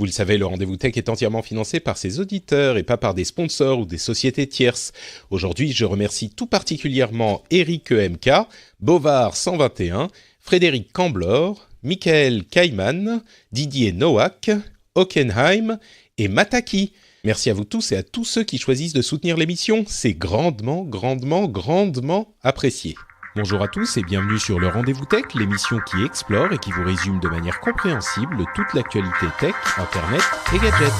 Vous le savez, le Rendez-vous Tech est entièrement financé par ses auditeurs et pas par des sponsors ou des sociétés tierces. Aujourd'hui, je remercie tout particulièrement Eric EMK, Bovard 121, Frédéric Camblor, Michael Kaiman, Didier Nowak, Hockenheim et Mataki. Merci à vous tous et à tous ceux qui choisissent de soutenir l'émission. C'est grandement apprécié. Bonjour à tous et bienvenue sur le Rendez-vous Tech, l'émission qui explore et qui vous résume de manière compréhensible toute l'actualité tech, internet et gadgets.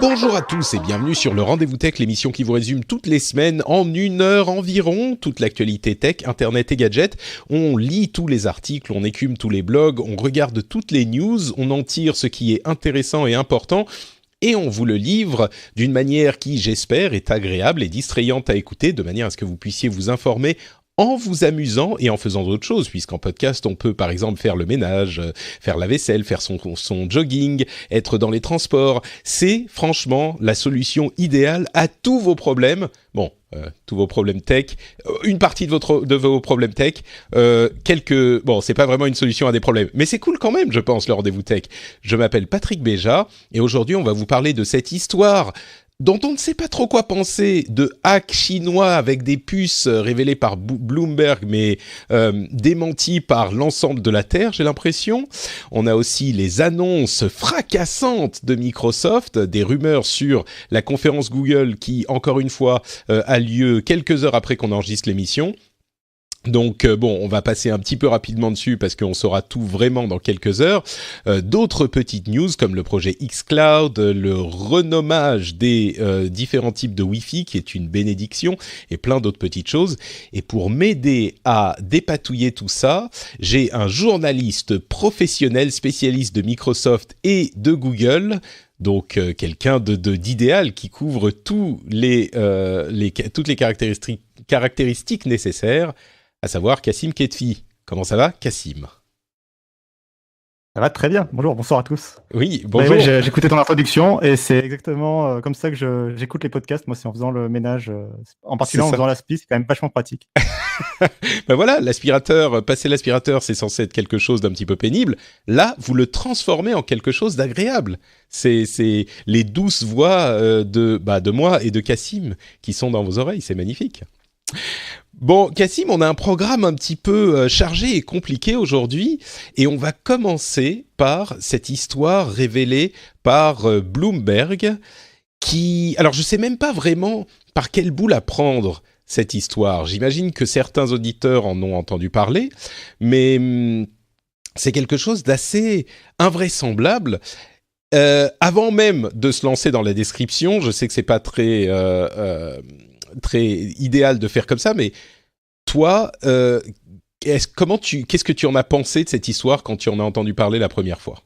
Bonjour à tous et bienvenue sur le Rendez-vous Tech, l'émission qui vous résume toutes les semaines en 1 heure environ toute l'actualité tech, internet et gadgets. On lit tous les articles, on écume tous les blogs, on regarde toutes les news, on en tire ce qui est intéressant et important et on vous le livre d'une manière qui, j'espère, est agréable et distrayante à écouter, de manière à ce que vous puissiez vous informer en vous amusant et en faisant d'autres choses, puisqu'en podcast, on peut par exemple faire le ménage, faire la vaisselle, faire son jogging, être dans les transports. C'est franchement la solution idéale à tous vos problèmes. Bon, tous vos problèmes tech, une partie de vos problèmes tech, bon, c'est pas vraiment une solution à des problèmes, mais c'est cool quand même, je pense, le Rendez-vous Tech. Je m'appelle Patrick Béja et aujourd'hui, on va vous parler de cette histoire dont on ne sait pas trop quoi penser, de hacks chinois avec des puces révélées par Bloomberg, mais démenties par l'ensemble de la Terre, j'ai l'impression. On a aussi les annonces fracassantes de Microsoft, des rumeurs sur la conférence Google qui, encore une fois, a lieu quelques heures après qu'on enregistre l'émission. Donc bon, on va passer un petit peu rapidement dessus parce qu'on saura tout vraiment dans quelques heures. D'autres petites news comme le projet xCloud, le renommage des différents types de Wi-Fi qui est une bénédiction et plein d'autres petites choses. Et pour m'aider à dépatouiller tout ça, j'ai un journaliste professionnel spécialiste de Microsoft et de Google. Donc quelqu'un d'idéal qui couvre toutes les caractéristiques nécessaires, à savoir Kassim Ketfi. Comment ça va, Kassim ? Ça va très bien. Bonsoir à tous. Oui, bonjour. Oui, j'écoutais ton introduction et c'est exactement comme ça que j'écoute les podcasts. Moi, c'est en faisant le ménage, en particulier en faisant l'aspi, c'est quand même vachement pratique. Ben voilà, passer l'aspirateur, c'est censé être quelque chose d'un petit peu pénible. Là, vous le transformez en quelque chose d'agréable. C'est les douces voix de moi et de Kassim qui sont dans vos oreilles. C'est magnifique. Bon, Kassim, on a un programme un petit peu chargé et compliqué aujourd'hui et on va commencer par cette histoire révélée par Bloomberg qui... Alors, je sais même pas vraiment par quel bout la prendre, cette histoire. J'imagine que certains auditeurs en ont entendu parler, mais c'est quelque chose d'assez invraisemblable. Avant même de se lancer dans la description, je sais que c'est pas très idéal de faire comme ça, mais toi, qu'est-ce que tu en as pensé de cette histoire quand tu en as entendu parler la première fois ?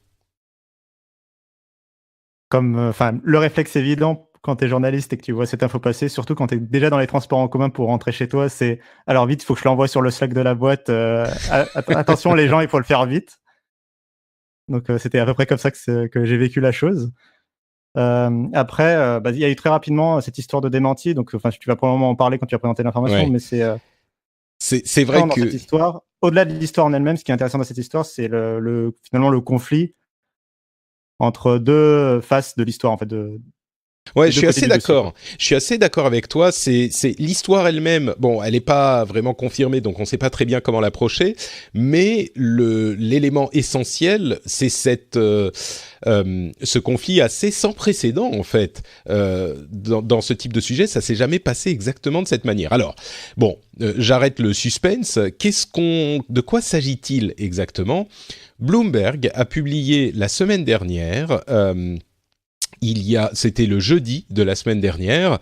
Le réflexe évident quand tu es journaliste et que tu vois cette info passer, surtout quand tu es déjà dans les transports en commun pour rentrer chez toi, c'est alors vite, il faut que je l'envoie sur le Slack de la boîte. Attention, les gens, il faut le faire vite. Donc, c'était à peu près comme ça que j'ai vécu la chose. Après, il y a eu très rapidement cette histoire de démenti. Donc, tu vas probablement en parler quand tu vas présenter l'information, ouais. Mais c'est vrai que cette histoire, au-delà de l'histoire en elle-même, ce qui est intéressant dans cette histoire, c'est finalement le conflit entre deux faces de l'histoire, en fait. Ouais, je suis assez d'accord. Je suis assez d'accord avec toi. C'est l'histoire elle-même. Bon, elle n'est pas vraiment confirmée, donc on ne sait pas très bien comment l'approcher. Mais l'élément essentiel, c'est ce conflit assez sans précédent en fait dans ce type de sujet. Ça s'est jamais passé exactement de cette manière. Alors, bon, j'arrête le suspense. De quoi s'agit-il exactement ? Bloomberg a publié la semaine dernière. C'était le jeudi de la semaine dernière,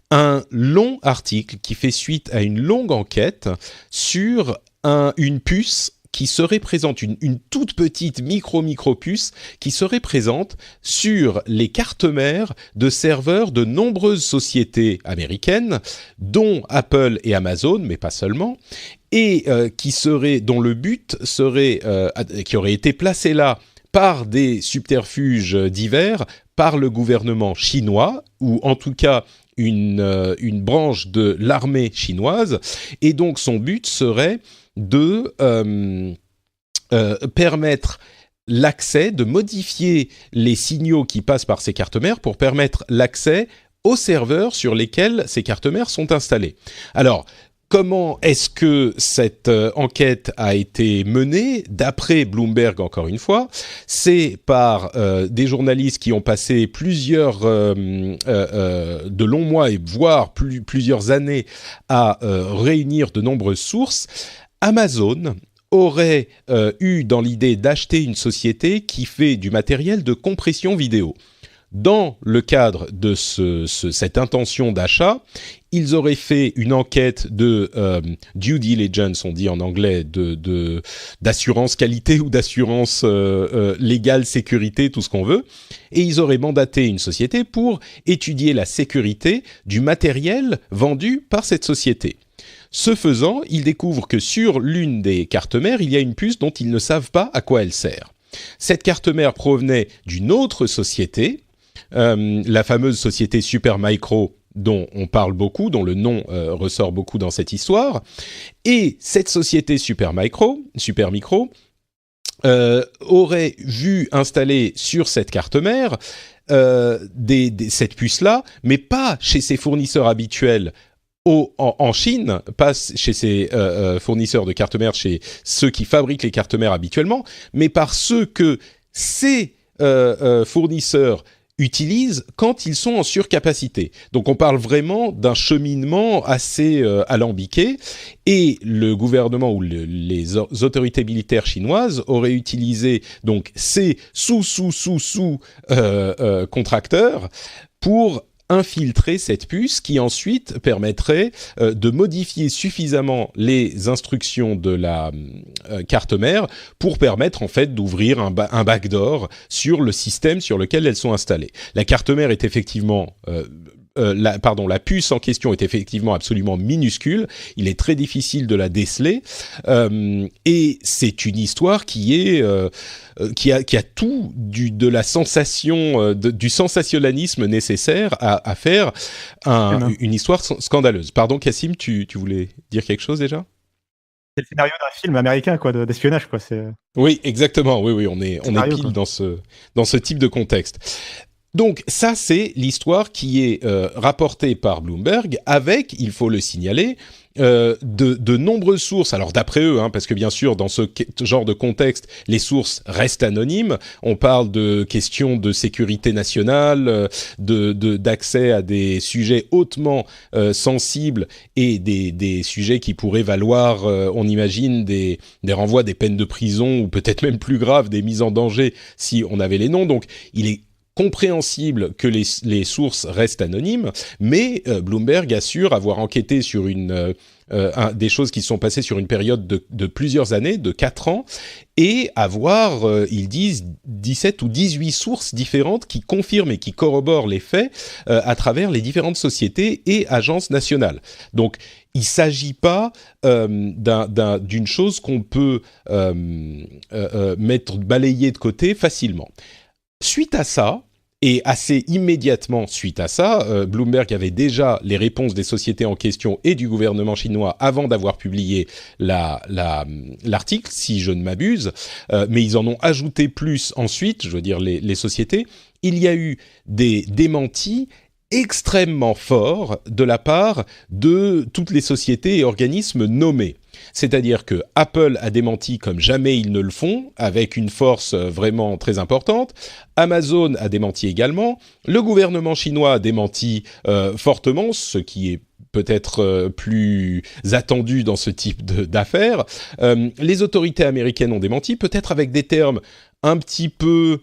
un long article qui fait suite à une longue enquête sur une puce qui serait présente, une toute petite micro-puce qui serait présente sur les cartes mères de serveurs de nombreuses sociétés américaines, dont Apple et Amazon, mais pas seulement, et dont le but serait, qui aurait été placé là par des subterfuges divers, par le gouvernement chinois, ou en tout cas une branche de l'armée chinoise, et donc son but serait de permettre l'accès, de modifier les signaux qui passent par ces cartes mères pour permettre l'accès aux serveurs sur lesquels ces cartes mères sont installées. Alors, comment est-ce que cette enquête a été menée? D'après Bloomberg, encore une fois, c'est par des journalistes qui ont passé de longs mois et voire plusieurs années à réunir de nombreuses sources. Amazon aurait eu dans l'idée d'acheter une société qui fait du matériel de compression vidéo. Dans le cadre de cette intention d'achat, ils auraient fait une enquête de due diligence, on dit en anglais, d'assurance qualité ou d'assurance légale, sécurité, tout ce qu'on veut, et ils auraient mandaté une société pour étudier la sécurité du matériel vendu par cette société. Ce faisant, ils découvrent que sur l'une des cartes mères, il y a une puce dont ils ne savent pas à quoi elle sert. Cette carte mère provenait d'une autre société, la fameuse société Supermicro, dont on parle beaucoup, dont le nom ressort beaucoup dans cette histoire. Et cette société Supermicro aurait vu installer sur cette carte mère cette puce-là, mais pas chez ses fournisseurs habituels en Chine, pas chez ses fournisseurs de cartes mères, chez ceux qui fabriquent les cartes mères habituellement, mais par ceux que ces fournisseurs utilisent quand ils sont en surcapacité. Donc on parle vraiment d'un cheminement assez alambiqué, et le gouvernement ou les autorités militaires chinoises auraient utilisé donc ces contracteurs pour infiltrer cette puce qui ensuite permettrait de modifier suffisamment les instructions de la carte mère pour permettre en fait d'ouvrir un backdoor sur le système sur lequel elles sont installées. La carte mère est effectivement la puce en question est effectivement absolument minuscule. Il est très difficile de la déceler et c'est une histoire qui a tout de la sensation, du sensationnalisme nécessaire à faire une histoire scandaleuse. Pardon, Cassim, tu voulais dire quelque chose déjà ? C'est le scénario d'un film américain, quoi, d'espionnage, quoi. Oui, exactement. Oui, on est pile dans ce type de contexte. Donc ça, c'est l'histoire qui est rapportée par Bloomberg avec, il faut le signaler, de nombreuses sources. Alors d'après eux, parce que bien sûr, dans ce genre de contexte, les sources restent anonymes. On parle de questions de sécurité nationale, d'accès à des sujets hautement sensibles et des sujets qui pourraient valoir, on imagine, des renvois, des peines de prison ou peut-être même plus grave, des mises en danger si on avait les noms. Donc il est compréhensible que les sources restent anonymes, mais Bloomberg assure avoir enquêté sur des choses qui se sont passées sur une période de plusieurs années, de 4 ans, et avoir, ils disent, 17 ou 18 sources différentes qui confirment et qui corroborent les faits à travers les différentes sociétés et agences nationales. Donc, il ne s'agit pas d'une chose qu'on peut balayer de côté facilement. Suite à ça, et assez immédiatement suite à ça, Bloomberg avait déjà les réponses des sociétés en question et du gouvernement chinois avant d'avoir publié l'article, si je ne m'abuse, mais ils en ont ajouté plus ensuite, je veux dire les sociétés. Il y a eu des démentis extrêmement forts de la part de toutes les sociétés et organismes nommés. C'est-à-dire que Apple a démenti comme jamais ils ne le font, avec une force vraiment très importante. Amazon a démenti également. Le gouvernement chinois a démenti fortement, ce qui est peut-être plus attendu dans ce type d'affaires. Les autorités américaines ont démenti, peut-être avec des termes un petit peu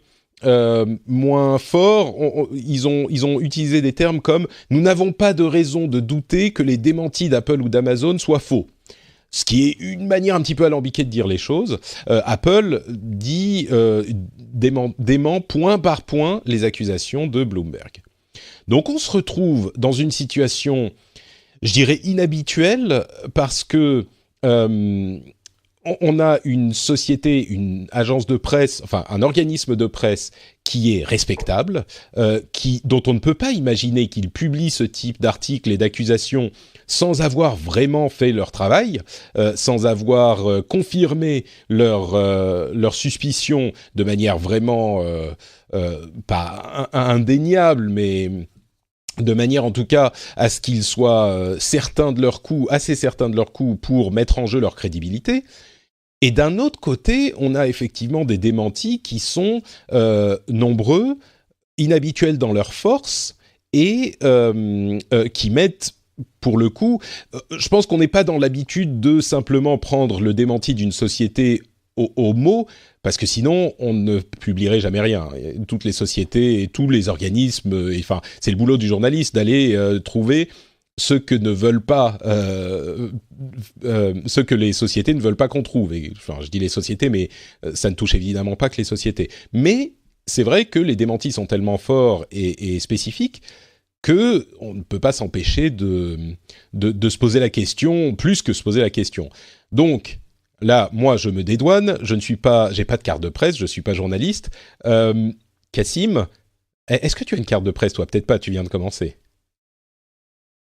moins forts. Ils ont utilisé des termes comme « Nous n'avons pas de raison de douter que les démentis d'Apple ou d'Amazon soient faux ». Ce qui est une manière un petit peu alambiquée de dire les choses. Apple dément point par point les accusations de Bloomberg. Donc on se retrouve dans une situation, je dirais, inhabituelle, parce que on a une société, une agence de presse, enfin un organisme de presse qui est respectable, dont on ne peut pas imaginer qu'ils publient ce type d'articles et d'accusations sans avoir vraiment fait leur travail, sans avoir confirmé leur suspicion de manière vraiment pas indéniable, mais de manière en tout cas à ce qu'ils soient certains de leur coup, assez certains de leur coup pour mettre en jeu leur crédibilité. Et d'un autre côté, on a effectivement des démentis qui sont nombreux, inhabituels dans leur force et qui mettent, pour le coup, je pense qu'on n'est pas dans l'habitude de simplement prendre le démenti d'une société au mot, parce que sinon, on ne publierait jamais rien. Toutes les sociétés et tous les organismes, enfin, c'est le boulot du journaliste d'aller trouver ce que ne veulent pas, ce que les sociétés ne veulent pas qu'on trouve. Et, enfin, je dis les sociétés, mais ça ne touche évidemment pas que les sociétés. Mais c'est vrai que les démentis sont tellement forts et spécifiques que on ne peut pas s'empêcher de se poser la question, plus que se poser la question. Donc là, moi, je me dédouane. J'ai pas de carte de presse. Je suis pas journaliste. Cassim, est-ce que tu as une carte de presse, toi? Peut-être pas. Tu viens de commencer.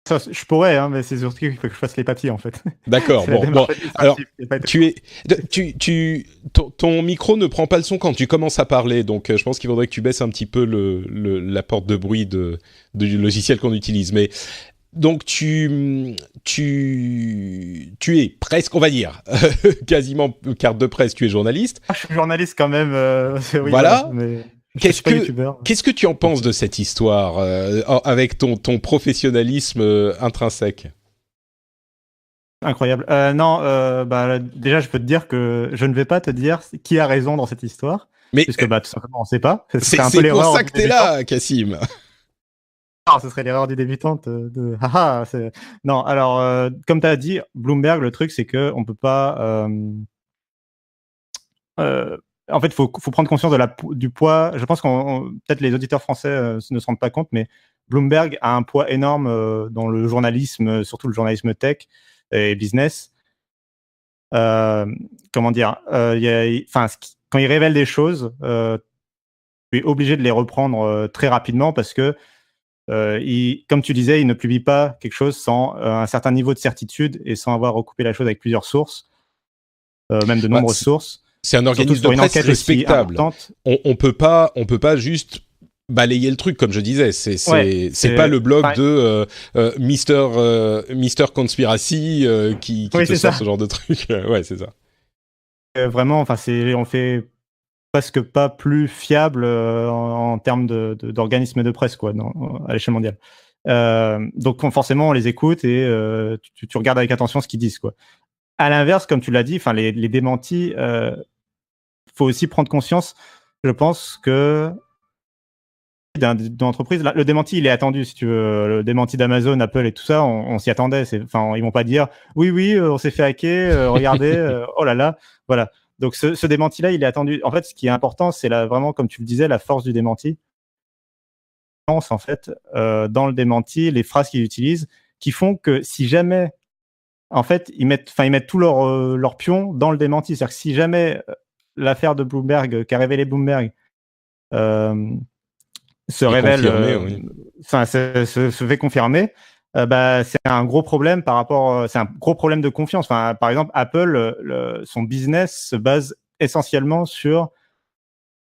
Ça, je pourrais, hein, mais c'est surtout qu'il faut que je fasse les papiers, en fait. D'accord. Bon. Alors, ton micro ne prend pas le son quand tu commences à parler, donc je pense qu'il faudrait que tu baisses un petit peu la porte de bruit du logiciel qu'on utilise. Mais donc tu es presque, on va dire, quasiment carte de presse. Tu es journaliste. Ah, je suis journaliste quand même. Oui, voilà. Mais... Qu'est-ce que tu en penses de cette histoire avec ton professionnalisme intrinsèque? Incroyable. Non, déjà, je peux te dire que je ne vais pas te dire qui a raison dans cette histoire, mais puisque tout simplement, on ne sait pas. C'est un peu pour ça que t'es là, Cassim. Ah, ce serait l'erreur du débutante de haha. Non, alors, comme tu as dit, Bloomberg, le truc, c'est que on peut pas. En fait, faut prendre conscience du poids. Je pense qu'on peut-être les auditeurs français ne se rendent pas compte, mais Bloomberg a un poids énorme dans le journalisme, surtout le journalisme tech et business. Comment dire, quand il révèle des choses, tu es obligé de les reprendre très rapidement parce que, comme tu disais, il ne publie pas quelque chose sans un certain niveau de certitude et sans avoir recoupé la chose avec plusieurs sources, même de nombreuses sources. C'est un organisme de presse respectable. On peut pas juste balayer le truc, comme je disais. C'est pas le blog de Mister Conspiracy qui te sort ce genre de truc. Ouais, c'est ça. Vraiment, on fait presque pas plus fiable en termes d'organismes de presse, quoi, à l'échelle mondiale. Donc forcément, on les écoute et tu regardes avec attention ce qu'ils disent, quoi. À l'inverse, comme tu l'as dit, les démentis, faut aussi prendre conscience, je pense, que d'une entreprise, le démenti, il est attendu, si tu veux. Le démenti d'Amazon, Apple et tout ça, on s'y attendait. Ils vont pas dire oui, on s'est fait hacker, regardez, oh là là, voilà. Donc ce démenti-là, il est attendu. En fait, ce qui est important, c'est vraiment, comme tu le disais, la force du démenti. En fait, dans le démenti, les phrases qu'ils utilisent, qui font que si jamais, en fait, ils mettent tout leur pion dans le démenti. C'est-à-dire que si jamais l'affaire de Bloomberg, qu'a révélé Bloomberg, se révèle, se fait confirmer, c'est un gros problème c'est un gros problème de confiance. Par exemple, Apple, son business se base essentiellement sur,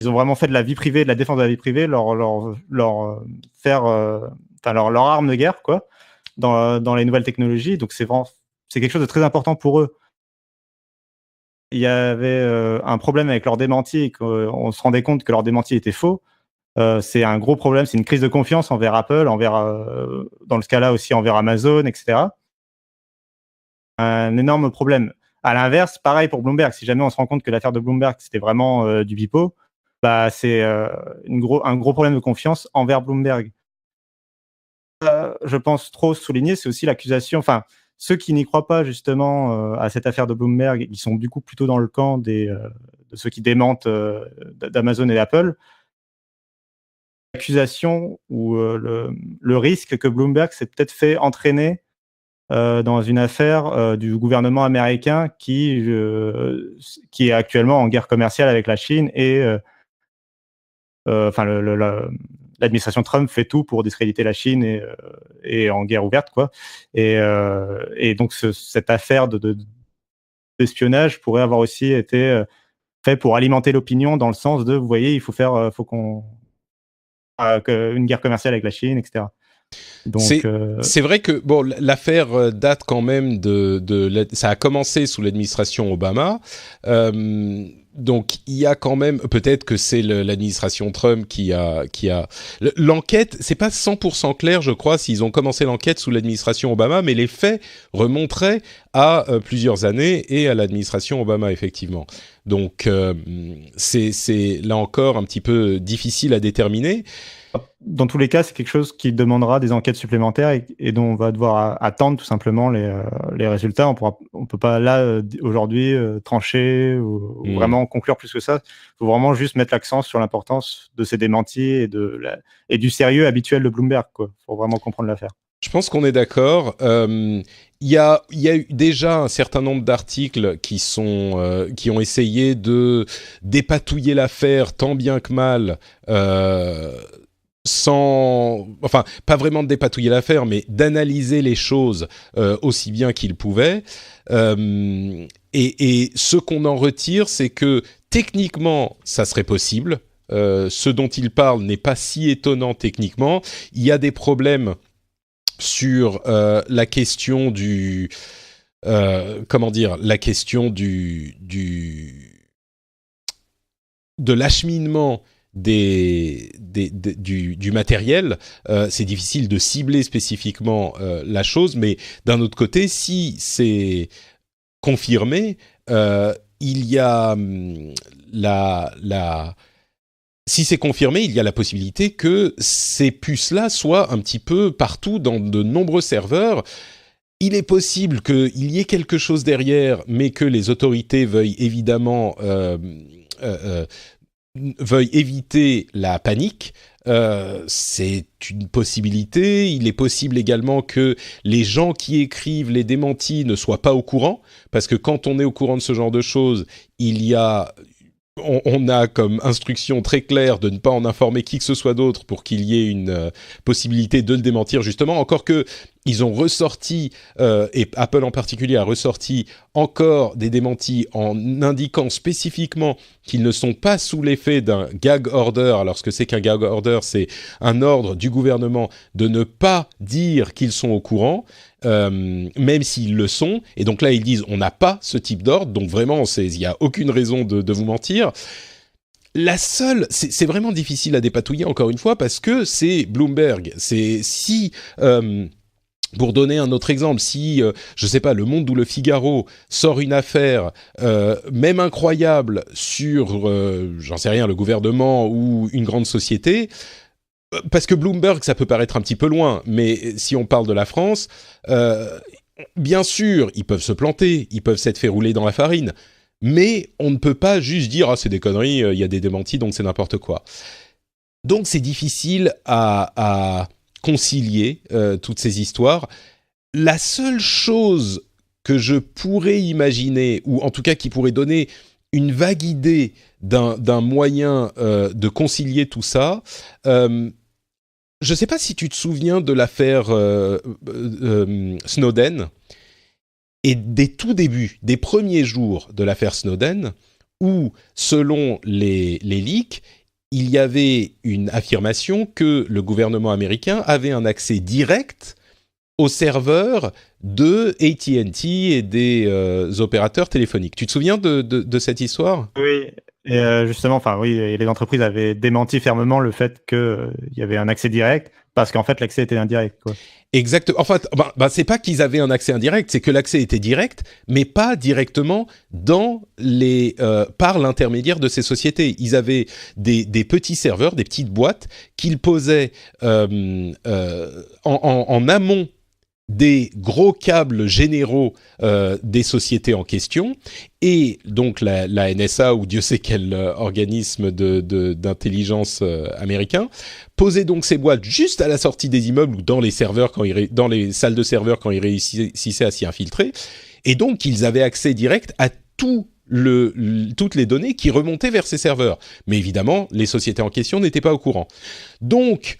ils ont vraiment fait de la vie privée, de la défense de la vie privée, leur arme de guerre, quoi, dans les nouvelles technologies. Donc c'est quelque chose de très important pour eux. Il y avait un problème avec leur démenti et qu'on se rendait compte que leur démenti était faux. C'est un gros problème, c'est une crise de confiance envers Apple, dans ce cas-là aussi envers Amazon, etc. Un énorme problème. À l'inverse, pareil pour Bloomberg. Si jamais on se rend compte que l'affaire de Bloomberg, c'était vraiment du pipeau, c'est un gros problème de confiance envers Bloomberg. Je pense trop souligner, c'est aussi l'accusation. Ceux qui n'y croient pas justement à cette affaire de Bloomberg, ils sont du coup plutôt dans le camp de ceux qui démentent d'Amazon et d'Apple. L'accusation ou le risque que Bloomberg s'est peut-être fait entraîner dans une affaire du gouvernement américain qui est actuellement en guerre commerciale avec la Chine et enfin l'administration Trump fait tout pour discréditer la Chine et en guerre ouverte quoi. Et donc cette affaire d'espionnage pourrait avoir aussi été fait pour alimenter l'opinion dans le sens de vous voyez il faut faire faut qu'on une guerre commerciale avec la Chine, etc. Donc, c'est vrai que bon, l'affaire date quand même ça a commencé sous l'administration Obama. Donc il y a quand même, peut-être que c'est l'administration Trump qui a l'enquête. C'est pas 100% clair, je crois, s'ils ont commencé l'enquête sous l'administration Obama, mais les faits remonteraient à plusieurs années et à l'administration Obama effectivement. Donc c'est là encore un petit peu difficile à déterminer. Dans tous les cas, c'est quelque chose qui demandera des enquêtes supplémentaires et dont on va devoir attendre tout simplement les résultats. On peut pas là aujourd'hui trancher ou vraiment conclure plus que ça. Il faut vraiment juste mettre l'accent sur l'importance de ces démentis et du sérieux habituel de Bloomberg, quoi. Faut vraiment comprendre l'affaire. Je pense qu'on est d'accord. Il y a eu déjà un certain nombre d'articles qui ont essayé de dépatouiller l'affaire tant bien que mal. Enfin, pas vraiment de dépatouiller l'affaire, mais d'analyser les choses aussi bien qu'ils pouvaient. Et ce qu'on en retire, c'est que techniquement, ça serait possible. Ce dont il parle n'est pas si étonnant techniquement. Il y a des problèmes sur la question la question de l'acheminement du matériel. C'est difficile de cibler spécifiquement la chose, mais d'un autre côté, si c'est confirmé, il y a si c'est confirmé, il y a la possibilité que ces puces-là soient un petit peu partout dans de nombreux serveurs. Il est possible qu'il y ait quelque chose derrière, mais que les autorités veuillent évidemment éviter la panique. C'est une possibilité. Il est possible également que les gens qui écrivent les démentis ne soient pas au courant, parce que quand on est au courant de ce genre de choses, on a comme instruction très claire de ne pas en informer qui que ce soit d'autre pour qu'il y ait une possibilité de le démentir justement. Encore que ils ont ressorti, et Apple en particulier a ressorti encore des démentis en indiquant spécifiquement qu'ils ne sont pas sous l'effet d'un gag order. Alors ce que c'est qu'un gag order, c'est un ordre du gouvernement de ne pas dire qu'ils sont au courant, même s'ils le sont. Et donc là, ils disent on n'a pas ce type d'ordre, donc vraiment, il n'y a aucune raison de vous mentir. C'est vraiment difficile à dépatouiller encore une fois parce que c'est Bloomberg. Pour donner un autre exemple, si, je sais pas, Le Monde ou Le Figaro sort une affaire, même incroyable, sur, j'en sais rien, le gouvernement ou une grande société, parce que Bloomberg, ça peut paraître un petit peu loin, mais si on parle de la France, bien sûr, ils peuvent se planter, ils peuvent s'être fait rouler dans la farine, mais on ne peut pas juste dire « Ah, c'est des conneries, il y a des démentis, donc c'est n'importe quoi ». Donc c'est difficile à concilier toutes ces histoires. La seule chose que je pourrais imaginer, ou en tout cas qui pourrait donner une vague idée d'un moyen de concilier tout ça, je ne sais pas si tu te souviens de l'affaire Snowden, et des tout débuts, des premiers jours de l'affaire Snowden, où, selon les leaks, il y avait une affirmation que le gouvernement américain avait un accès direct aux serveurs de AT&T et des opérateurs téléphoniques. Tu te souviens de cette histoire ? Oui, et justement, et les entreprises avaient démenti fermement le fait qu'il y avait un accès direct, parce qu'en fait, l'accès était indirect, quoi. Exactement. En fait, c'est pas qu'ils avaient un accès indirect, c'est que l'accès était direct, mais pas directement par l'intermédiaire de ces sociétés. Ils avaient des petits serveurs, des petites boîtes qu'ils posaient en amont des gros câbles généraux des sociétés en question, et donc la NSA ou Dieu sait quel organisme d'intelligence américain posait donc ces boîtes juste à la sortie des immeubles ou dans les serveurs dans les salles de serveurs quand ils réussissaient à s'y infiltrer, et donc ils avaient accès direct à toutes les données qui remontaient vers ces serveurs. Mais évidemment, les sociétés en question n'étaient pas au courant. Donc,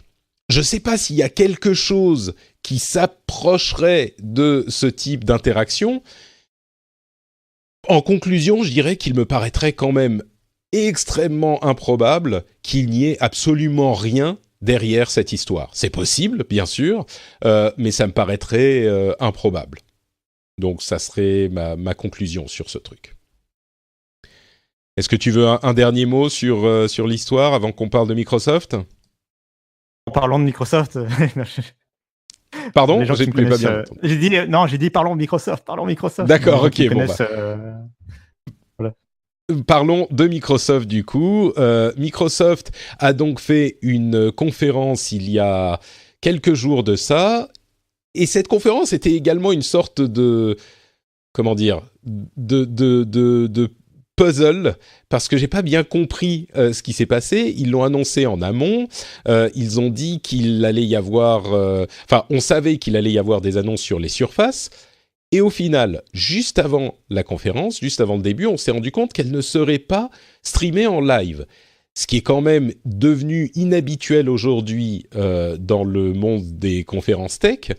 je ne sais pas s'il y a quelque chose qui s'approcherait de ce type d'interaction. En conclusion, je dirais qu'il me paraîtrait quand même extrêmement improbable qu'il n'y ait absolument rien derrière cette histoire. C'est possible, bien sûr, mais ça me paraîtrait improbable. Donc, ça serait ma conclusion sur ce truc. Est-ce que tu veux un dernier mot sur l'histoire avant qu'on parle de Microsoft ? En parlant de Microsoft, pardon, j'ai pas bien entendu. J'ai dit parlons de Microsoft. D'accord, ok, bon voilà. Parlons de Microsoft du coup. Microsoft a donc fait une conférence il y a quelques jours de ça, et cette conférence était également une sorte de puzzle, parce que j'ai pas bien compris ce qui s'est passé. Ils l'ont annoncé en amont. Ils ont dit qu'il allait y avoir... on savait qu'il allait y avoir des annonces sur les surfaces. Et au final, juste avant la conférence, juste avant le début, on s'est rendu compte qu'elle ne serait pas streamée en live. Ce qui est quand même devenu inhabituel aujourd'hui dans le monde des conférences tech.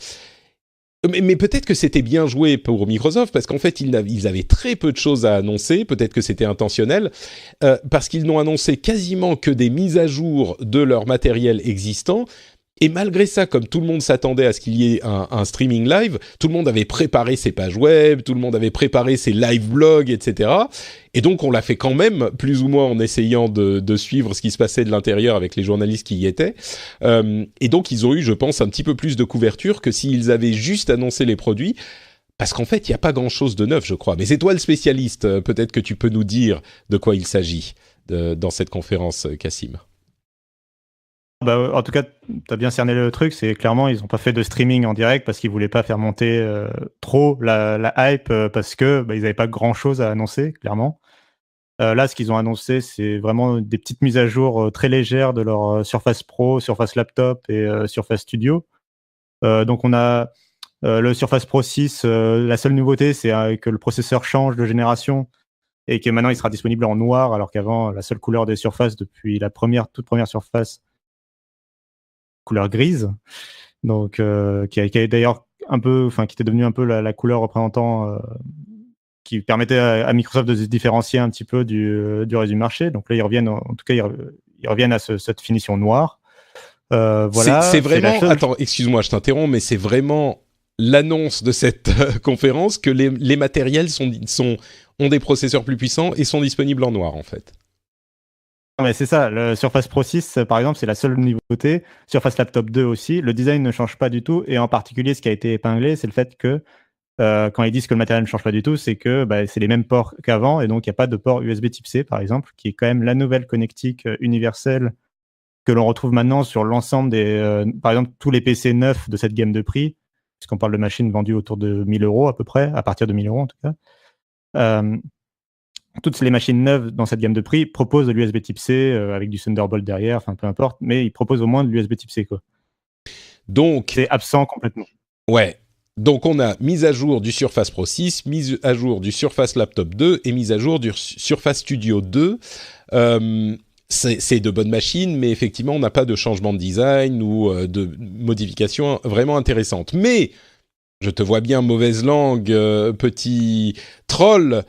Mais peut-être que c'était bien joué pour Microsoft, parce qu'en fait, ils avaient très peu de choses à annoncer. Peut-être que c'était intentionnel, parce qu'ils n'ont annoncé quasiment que des mises à jour de leur matériel existant. Et malgré ça, comme tout le monde s'attendait à ce qu'il y ait un streaming live, tout le monde avait préparé ses pages web, tout le monde avait préparé ses live blogs, etc. Et donc, on l'a fait quand même, plus ou moins en essayant de suivre ce qui se passait de l'intérieur avec les journalistes qui y étaient. Et donc, ils ont eu, je pense, un petit peu plus de couverture que s'ils avaient juste annoncé les produits. Parce qu'en fait, il n'y a pas grand-chose de neuf, je crois. Mais c'est toi le spécialiste. Peut-être que tu peux nous dire de quoi il s'agit dans cette conférence, Cassim. En tout cas, tu as bien cerné le truc. C'est clairement, ils n'ont pas fait de streaming en direct parce qu'ils ne voulaient pas faire monter trop la hype parce que ils n'avaient pas grand-chose à annoncer, clairement. Là, ce qu'ils ont annoncé, c'est vraiment des petites mises à jour très légères de leur Surface Pro, Surface Laptop et Surface Studio. Donc, on a le Surface Pro 6. La seule nouveauté, c'est que le processeur change de génération et que maintenant, il sera disponible en noir, alors qu'avant, la seule couleur des surfaces depuis la toute première Surface, couleur grise, donc qui est d'ailleurs un peu, qui était devenue un peu la couleur représentant, qui permettait à Microsoft de se différencier un petit peu du reste du marché. Donc là, ils reviennent, en tout cas, ils reviennent à cette finition noire. Voilà. C'est vraiment. Attends, excuse-moi, je t'interromps, mais c'est vraiment l'annonce de cette conférence que les matériels ont des processeurs plus puissants et sont disponibles en noir, en fait. Mais c'est ça, le Surface Pro 6, par exemple, c'est la seule nouveauté. Surface Laptop 2 aussi. Le design ne change pas du tout. Et en particulier, ce qui a été épinglé, c'est le fait que quand ils disent que le matériel ne change pas du tout, c'est que c'est les mêmes ports qu'avant. Et donc, il n'y a pas de port USB Type C, par exemple, qui est quand même la nouvelle connectique universelle que l'on retrouve maintenant sur l'ensemble par exemple, tous les PC neufs de cette gamme de prix, puisqu'on parle de machines vendues autour de 1 000 € à peu près, à partir de 1 000 € en tout cas. Toutes les machines neuves dans cette gamme de prix proposent de l'USB Type C avec du Thunderbolt derrière, peu importe, mais ils proposent au moins de l'USB Type C, quoi. Donc, c'est absent complètement. Ouais. Donc, on a mise à jour du Surface Pro 6, mise à jour du Surface Laptop 2 et mise à jour du Surface Studio 2. C'est de bonnes machines, mais effectivement, on n'a pas de changement de design ou de modification vraiment intéressante. Mais je te vois bien, mauvaise langue, petit troll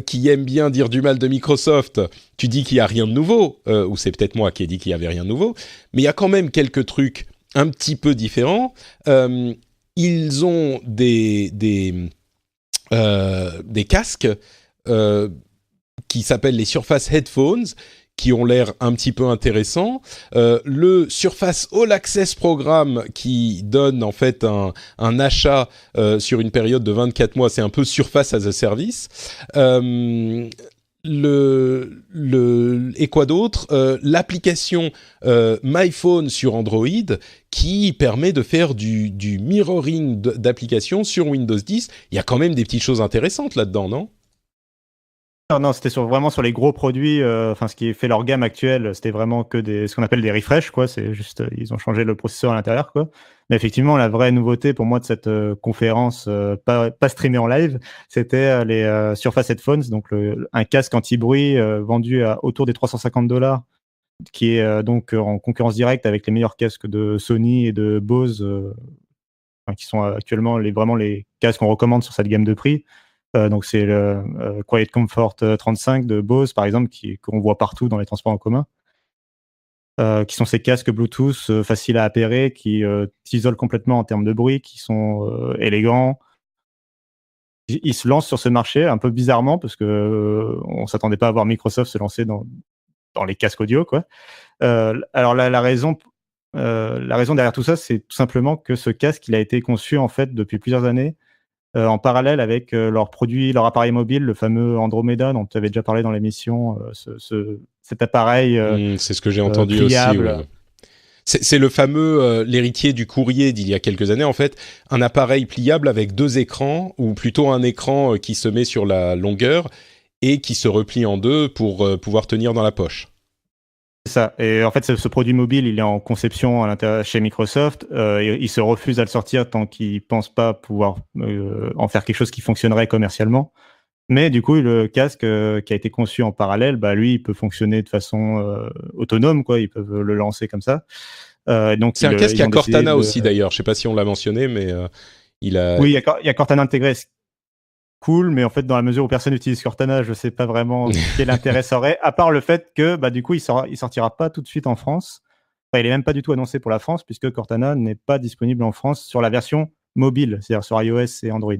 qui aime bien dire du mal de Microsoft. Tu dis qu'il n'y a rien de nouveau, ou c'est peut-être moi qui ai dit qu'il n'y avait rien de nouveau, mais il y a quand même quelques trucs un petit peu différents. Ils ont des casques qui s'appellent les Surface Headphones, qui ont l'air un petit peu intéressants. Le Surface All Access Programme qui donne en fait un achat sur une période de 24 mois, c'est un peu Surface as a Service. et quoi d'autre, l'application MyPhone sur Android qui permet de faire du mirroring d'applications sur Windows 10. Il y a quand même des petites choses intéressantes là-dedans, non? Non, c'était vraiment sur les gros produits. Enfin, ce qui fait leur gamme actuelle, c'était vraiment que ce qu'on appelle des refresh, quoi. C'est juste, ils ont changé le processeur à l'intérieur, quoi. Mais effectivement, la vraie nouveauté pour moi de cette conférence, pas streamée en live, c'était les Surface Headphones, donc un casque anti-bruit vendu à autour des $350, qui est donc en concurrence directe avec les meilleurs casques de Sony et de Bose, enfin, qui sont actuellement vraiment les casques qu'on recommande sur cette gamme de prix. Donc c'est le Quiet Comfort 35 de Bose, par exemple, qu'on voit partout dans les transports en commun. Qui sont ces casques Bluetooth faciles à appairer, qui t'isolent complètement en termes de bruit, qui sont élégants. Ils se lancent sur ce marché un peu bizarrement parce que on s'attendait pas à voir Microsoft se lancer dans les casques audio, quoi. Alors la raison derrière tout ça, c'est tout simplement que ce casque, il a été conçu en fait depuis plusieurs années en parallèle avec leur appareil mobile, le fameux Andromeda dont tu avais déjà parlé dans l'émission, cet appareil c'est ce que j'ai entendu pliable. aussi. Ouais. C'est le fameux l'héritier du courrier d'il y a quelques années, en fait, un appareil pliable avec 2 écrans, ou plutôt un écran qui se met sur la longueur et qui se replie en 2 pour pouvoir tenir dans la poche. C'est ça. Et en fait, ce produit mobile, il est en conception à l'intérieur chez Microsoft. Il se refuse à le sortir tant qu'ils pensent pas pouvoir en faire quelque chose qui fonctionnerait commercialement. Mais du coup, le casque qui a été conçu en parallèle, bah lui, il peut fonctionner de façon autonome, quoi. Ils peuvent le lancer comme ça. Donc c'est un casque qui a Cortana aussi, d'ailleurs. Je sais pas si on l'a mentionné, mais il a. Oui, il y a Cortana intégré. Cool, mais en fait, dans la mesure où personne n'utilise Cortana, je sais pas vraiment quel intérêt ça aurait, à part le fait que, bah, du coup, il sortira pas tout de suite en France. Enfin, il est même pas du tout annoncé pour la France, puisque Cortana n'est pas disponible en France sur la version mobile, c'est-à-dire sur iOS et Android.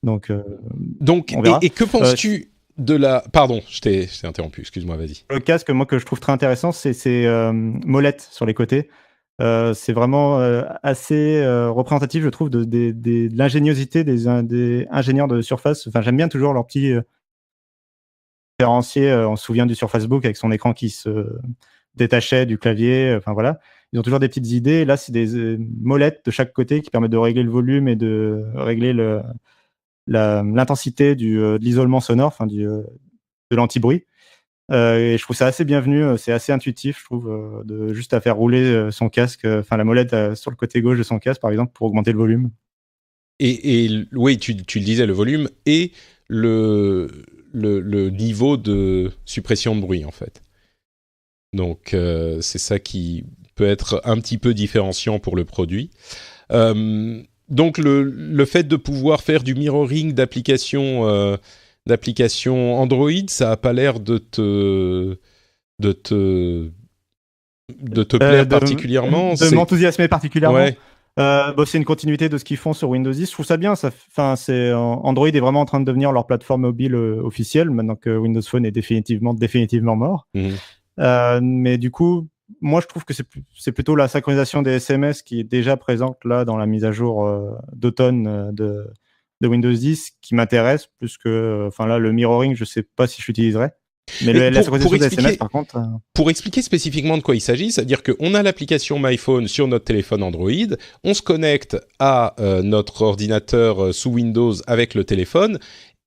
Donc, on verra. Et que penses-tu de la... Pardon, je t'ai interrompu, excuse-moi, vas-y. Le casque, moi, que je trouve très intéressant, c'est ces molettes sur les côtés. C'est vraiment assez représentatif, je trouve, de l'ingéniosité des ingénieurs de Surface. Enfin, j'aime bien toujours leur petit différencier. On se souvient du Surface Book avec son écran qui se détachait du clavier. Enfin voilà, ils ont toujours des petites idées. Là, c'est des molettes de chaque côté qui permettent de régler le volume et de régler l'intensité de l'isolement sonore, enfin de l'anti-bruit. Et je trouve ça assez bienvenu, c'est assez intuitif, je trouve, de juste à faire rouler son casque, enfin la molette sur le côté gauche de son casque, par exemple, pour augmenter le volume. Et oui, tu le disais, le volume et le niveau de suppression de bruit, en fait. Donc, c'est ça qui peut être un petit peu différenciant pour le produit. Donc, le fait de pouvoir faire du mirroring d'applications Android, ça a pas l'air de te plaire particulièrement. De m'enthousiasmer particulièrement. Ouais. C'est une continuité de ce qu'ils font sur Windows 10. Je trouve ça bien. Android est vraiment en train de devenir leur plateforme mobile officielle, maintenant que Windows Phone est définitivement mort. Mais du coup, moi, je trouve que c'est plutôt la synchronisation des SMS qui est déjà présente là dans la mise à jour d'automne de Windows 10 qui m'intéresse plus que, enfin là, le mirroring, je sais pas si je l'utiliserai. Mais la synchronisation des SMS, par contre. Pour expliquer spécifiquement de quoi il s'agit, c'est-à-dire qu'on a l'application MyPhone sur notre téléphone Android, on se connecte à notre ordinateur sous Windows avec le téléphone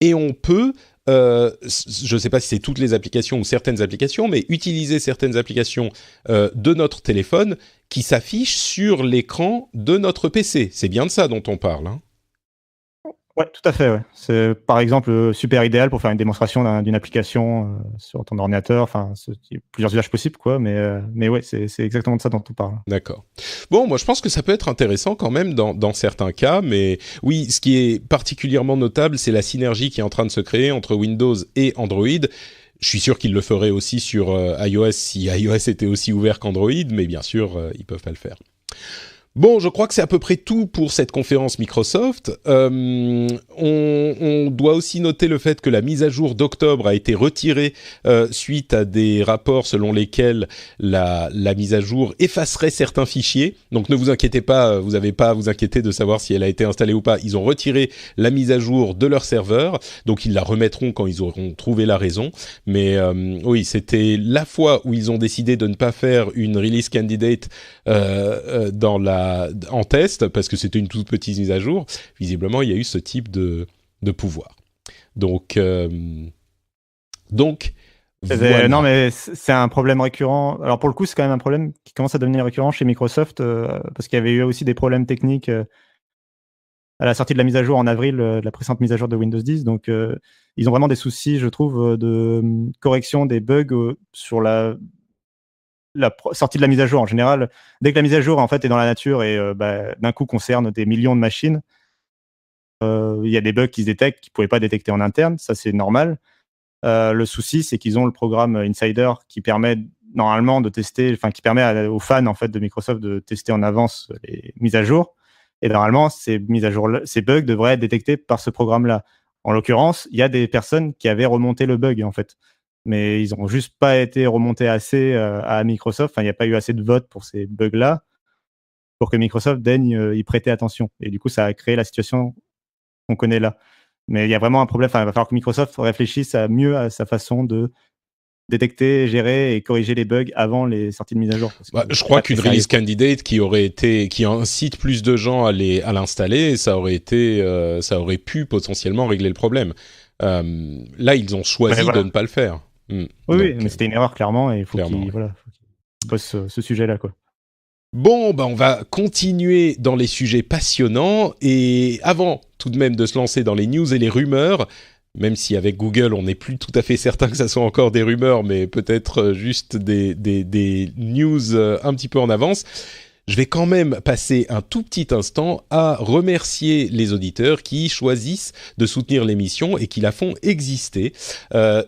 et on peut, je ne sais pas si c'est toutes les applications ou certaines applications, mais utiliser certaines applications de notre téléphone qui s'affichent sur l'écran de notre PC. C'est bien de ça dont on parle, hein. Ouais, tout à fait. Ouais. C'est par exemple super idéal pour faire une démonstration d'une application sur ton ordinateur. Enfin, il y a plusieurs usages possibles, quoi. Mais ouais, c'est exactement de ça dont on parle. D'accord. Bon, moi, je pense que ça peut être intéressant quand même dans certains cas. Mais oui, ce qui est particulièrement notable, c'est la synergie qui est en train de se créer entre Windows et Android. Je suis sûr qu'ils le feraient aussi sur iOS si iOS était aussi ouvert qu'Android, mais bien sûr, ils peuvent pas le faire. Bon, je crois que c'est à peu près tout pour cette conférence Microsoft. On doit aussi noter le fait que la mise à jour d'octobre a été retirée suite à des rapports selon lesquels la mise à jour effacerait certains fichiers. Donc ne vous inquiétez pas, vous n'avez pas à vous inquiéter de savoir si elle a été installée ou pas. Ils ont retiré la mise à jour de leur serveur, donc ils la remettront quand ils auront trouvé la raison. Mais oui, c'était la fois où ils ont décidé de ne pas faire une release candidate en test, parce que c'était une toute petite mise à jour. Visiblement, il y a eu ce type de pouvoir. Donc voilà. Non, mais c'est un problème récurrent. Alors pour le coup, c'est quand même un problème qui commence à devenir récurrent chez Microsoft, parce qu'il y avait eu aussi des problèmes techniques à la sortie de la mise à jour en avril, de la précédente mise à jour de Windows 10. Donc ils ont vraiment des soucis, je trouve, de correction des bugs sur la sortie de la mise à jour. En général, dès que la mise à jour en fait est dans la nature et d'un coup concerne des millions de machines, il y a des bugs qui se détectent qu'ils ne pouvaient pas détecter en interne. Ça, c'est normal. Le souci, c'est qu'ils ont le programme Insider qui permet normalement de tester, enfin qui permet aux fans en fait de Microsoft de tester en avance les mises à jour. Et normalement, ces mises à jour, ces bugs devraient être détectés par ce programme-là. En l'occurrence, il y a des personnes qui avaient remonté le bug en fait, mais ils n'ont juste pas été remontés assez à Microsoft. Enfin, il n'y a pas eu assez de votes pour ces bugs-là pour que Microsoft daigne y prêter attention. Et du coup, ça a créé la situation qu'on connaît là. Mais il y a vraiment un problème. Enfin, il va falloir que Microsoft réfléchisse mieux à sa façon de détecter, gérer et corriger les bugs avant les sorties de mise à jour. Je crois qu'une release candidate qui incite plus de gens à l'installer, ça aurait pu potentiellement régler le problème. Là, ils ont choisi de ne pas le faire. Oui, mais c'était une erreur clairement, et il faut qu'ils posent ce sujet-là, quoi. Bon, on va continuer dans les sujets passionnants, et avant tout de même de se lancer dans les news et les rumeurs, même si avec Google on n'est plus tout à fait certain que ça soit encore des rumeurs, mais peut-être juste des news un petit peu en avance, je vais quand même passer un tout petit instant à remercier les auditeurs qui choisissent de soutenir l'émission et qui la font exister.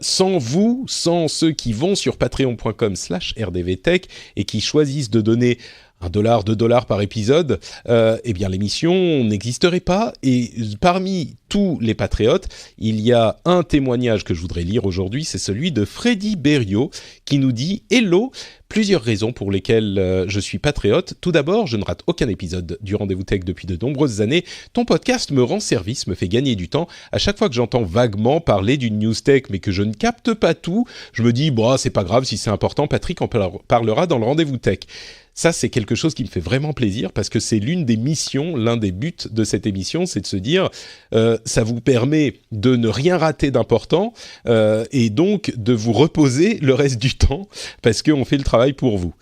Sans vous, sans ceux qui vont sur patreon.com/rdvtech et qui choisissent de donner $1, $2 par épisode, eh bien l'émission n'existerait pas. Et parmi tous les patriotes, il y a un témoignage que je voudrais lire aujourd'hui, c'est celui de Freddy Berriot qui nous dit « Hello !» Plusieurs raisons pour lesquelles je suis patriote. Tout d'abord, je ne rate aucun épisode du Rendez-vous Tech depuis de nombreuses années. Ton podcast me rend service, me fait gagner du temps. À chaque fois que j'entends vaguement parler d'une news tech, mais que je ne capte pas tout, je me dis « c'est pas grave, si c'est important, Patrick en parlera dans le Rendez-vous Tech ». Ça, c'est quelque chose qui me fait vraiment plaisir parce que c'est l'une des missions, l'un des buts de cette émission, c'est de se dire ça vous permet de ne rien rater d'important et donc de vous reposer le reste du temps parce qu'on fait le travail pour vous.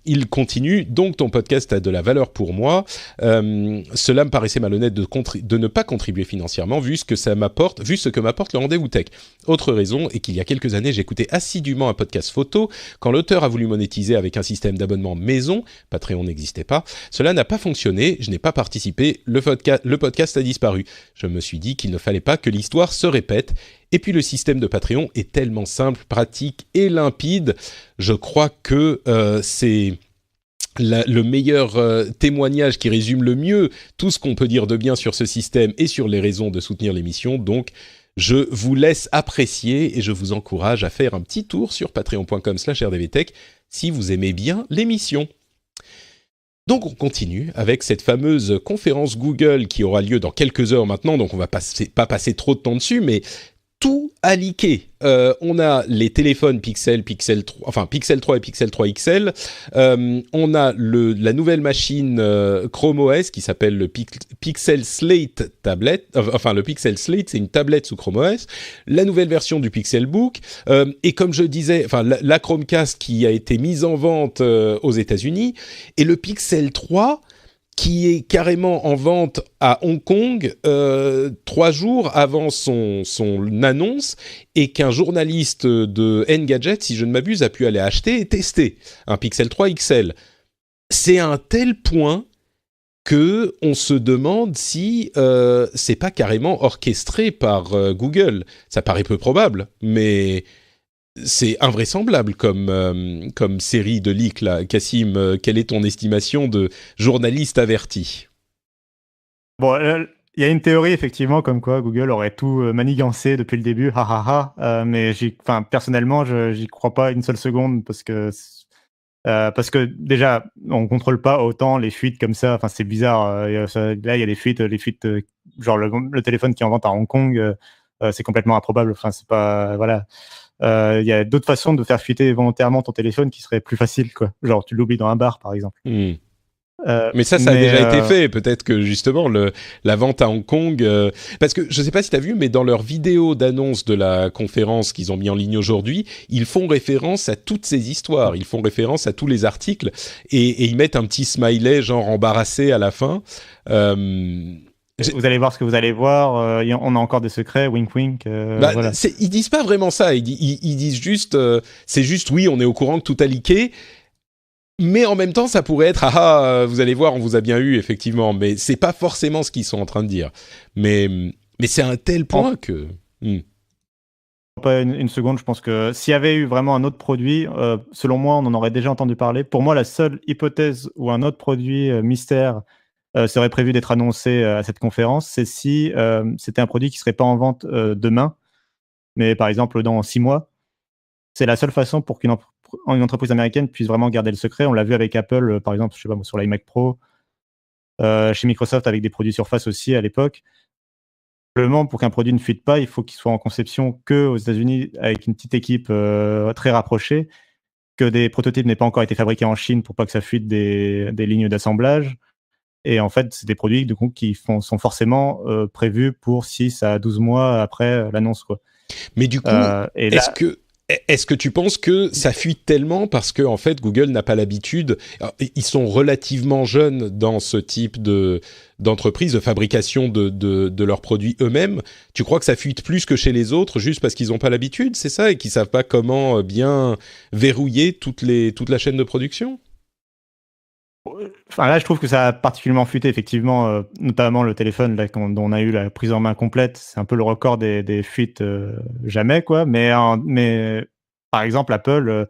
Il continue, donc ton podcast a de la valeur pour moi. Cela me paraissait malhonnête de ne pas contribuer financièrement vu ce que m'apporte le Rendez-vous Tech. Autre raison est qu'il y a quelques années, j'écoutais assidûment un podcast photo. Quand l'auteur a voulu monétiser avec un système d'abonnement maison, Patreon n'existait pas, cela n'a pas fonctionné, je n'ai pas participé, le podcast a disparu. Je me suis dit qu'il ne fallait pas que l'histoire se répète. Et puis le système de Patreon est tellement simple, pratique et limpide, je crois que c'est le meilleur témoignage qui résume le mieux tout ce qu'on peut dire de bien sur ce système et sur les raisons de soutenir l'émission. Donc, je vous laisse apprécier et je vous encourage à faire un petit tour sur patreon.com/rdvtech si vous aimez bien l'émission. Donc, on continue avec cette fameuse conférence Google qui aura lieu dans quelques heures maintenant. Donc, on va pas passer trop de temps dessus, mais tout a leaké. On a les téléphones Pixel 3 et Pixel 3 XL. On a la nouvelle machine Chrome OS qui s'appelle le Pixel Slate tablette. Le Pixel Slate, c'est une tablette sous Chrome OS. La nouvelle version du Pixel Book. Et comme je disais, la Chromecast qui a été mise en vente aux États-Unis. Et le Pixel 3 qui est carrément en vente à Hong Kong 3 jours avant son annonce et qu'un journaliste de Engadget, si je ne m'abuse, a pu aller acheter et tester un Pixel 3 XL. C'est à un tel point que on se demande si c'est pas carrément orchestré par Google. Ça paraît peu probable, mais c'est invraisemblable comme série de leaks là. Cassim, quelle est ton estimation de journaliste averti? Bon, il y a une théorie effectivement comme quoi Google aurait tout manigancé depuis le début, ha ha ha. Mais personnellement, j'y crois pas une seule seconde parce que déjà, on contrôle pas autant les fuites comme ça. Enfin, c'est bizarre. Là, il y a des fuites, genre le téléphone qui est en vente à Hong Kong, c'est complètement improbable. Enfin, c'est pas, voilà. Il y a d'autres façons de faire fuiter volontairement ton téléphone qui seraient plus faciles, quoi. Genre, tu l'oublies dans un bar, par exemple. Mais ça a déjà été fait. Peut-être que justement la vente à Hong Kong, parce que je sais pas si tu as vu, mais dans leur vidéo d'annonce de la conférence qu'ils ont mis en ligne aujourd'hui, ils font référence à toutes ces histoires. Ils font référence à tous les articles et ils mettent un petit smiley genre embarrassé à la fin. Vous allez voir ce que vous allez voir. On a encore des secrets, wink wink. Voilà. Ils disent pas vraiment ça. Ils disent juste, c'est juste oui, on est au courant que tout a leaké. Mais en même temps, ça pourrait être vous allez voir, on vous a bien eu effectivement, mais c'est pas forcément ce qu'ils sont en train de dire. Mais c'est à un tel point que pas une seconde, je pense que s'il y avait eu vraiment un autre produit, selon moi, on en aurait déjà entendu parler. Pour moi, la seule hypothèse où un autre produit mystère serait prévu d'être annoncé à cette conférence, c'est si c'était un produit qui serait pas en vente demain, mais par exemple dans 6 mois. C'est la seule façon pour qu'une entreprise américaine puisse vraiment garder le secret. On l'a vu avec Apple, par exemple, je sais pas, sur l'iMac Pro, chez Microsoft avec des produits Surface aussi à l'époque. Simplement, pour qu'un produit ne fuite pas, il faut qu'il soit en conception que aux États-Unis avec une petite équipe très rapprochée, que des prototypes n'aient pas encore été fabriqués en Chine pour pas que ça fuite des lignes d'assemblage. Et en fait, c'est des produits du coup, qui sont forcément prévus pour 6 à 12 mois après l'annonce, quoi. Mais du coup, est-ce que tu penses que ça fuite tellement parce que en fait Google n'a pas l'habitude, ils sont relativement jeunes dans ce type d'entreprise de fabrication de leurs produits eux-mêmes. Tu crois que ça fuite plus que chez les autres juste parce qu'ils n'ont pas l'habitude, c'est ça, et qu'ils savent pas comment bien verrouiller toute la chaîne de production? Enfin, là, je trouve que ça a particulièrement fuité, effectivement, notamment le téléphone là, dont on a eu la prise en main complète. C'est un peu le record des fuites jamais, quoi. Mais par exemple, Apple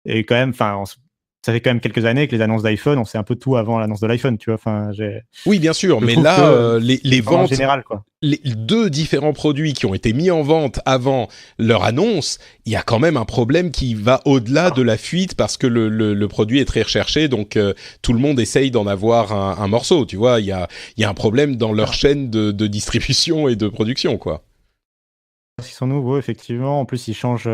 est quand même, ça fait quand même quelques années que les annonces d'iPhone, on sait un peu tout avant l'annonce de l'iPhone, tu vois. Enfin, oui, bien sûr, mais là, les ventes, en général, quoi. Les deux différents produits qui ont été mis en vente avant leur annonce, il y a quand même un problème qui va au-delà de la fuite parce que le produit est très recherché, donc tout le monde essaye d'en avoir un morceau, tu vois. Il y a un problème dans leur chaîne de distribution et de production, quoi. Ils sont nouveaux, effectivement. En plus, ils changent.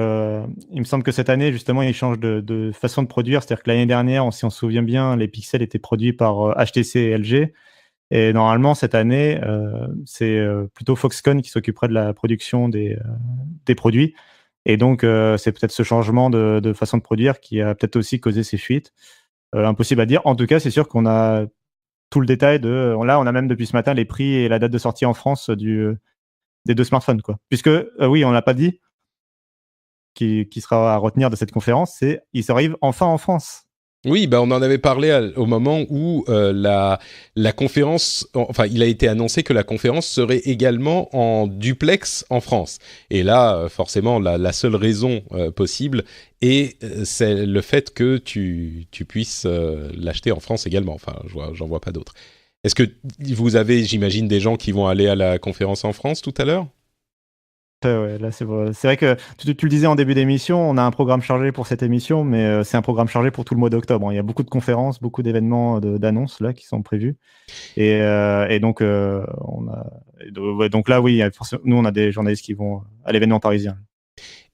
Il me semble que cette année, justement, ils changent de façon de produire. C'est-à-dire que l'année dernière, si on se souvient bien, les pixels étaient produits par HTC et LG. Et normalement, cette année, c'est plutôt Foxconn qui s'occuperait de la production des produits. Et donc, c'est peut-être ce changement de façon de produire qui a peut-être aussi causé ces fuites. Impossible à dire. En tout cas, c'est sûr qu'on a tout le détail là, on a même depuis ce matin les prix et la date de sortie en France des 2 smartphones, quoi. Puisque, oui, on l'a pas dit, qui sera à retenir de cette conférence, c'est ils arrivent enfin en France. Oui, on en avait parlé au moment où la conférence, enfin, il a été annoncé que la conférence serait également en duplex en France. Et là, forcément, la seule raison possible c'est le fait que tu puisses l'acheter en France également. Enfin, j'en vois pas d'autre. Est-ce que vous avez, j'imagine, des gens qui vont aller à la conférence en France tout à l'heure ? Ouais, là, c'est vrai que tu le disais en début d'émission, on a un programme chargé pour cette émission, mais c'est un programme chargé pour tout le mois d'octobre. Il y a beaucoup de conférences, beaucoup d'événements, d'annonces là qui sont prévus. Et donc, donc là, oui, nous, on a des journalistes qui vont à l'événement parisien.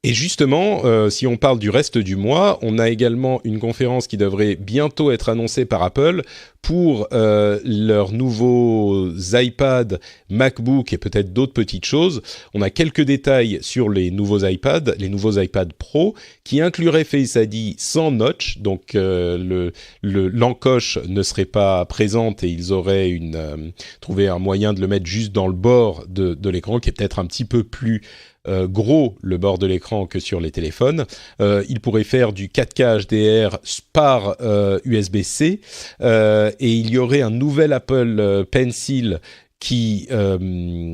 Et justement, si on parle du reste du mois, on a également une conférence qui devrait bientôt être annoncée par Apple pour leurs nouveaux iPad, MacBook et peut-être d'autres petites choses. On a quelques détails sur les nouveaux iPad Pro, qui incluraient Face ID sans notch, donc l'encoche ne serait pas présente et ils auraient trouvé un moyen de le mettre juste dans le bord de l'écran, qui est peut-être un petit peu plus gros le bord de l'écran que sur les téléphones. Il pourrait faire du 4K HDR par USB-C et il y aurait un nouvel Apple Pencil qui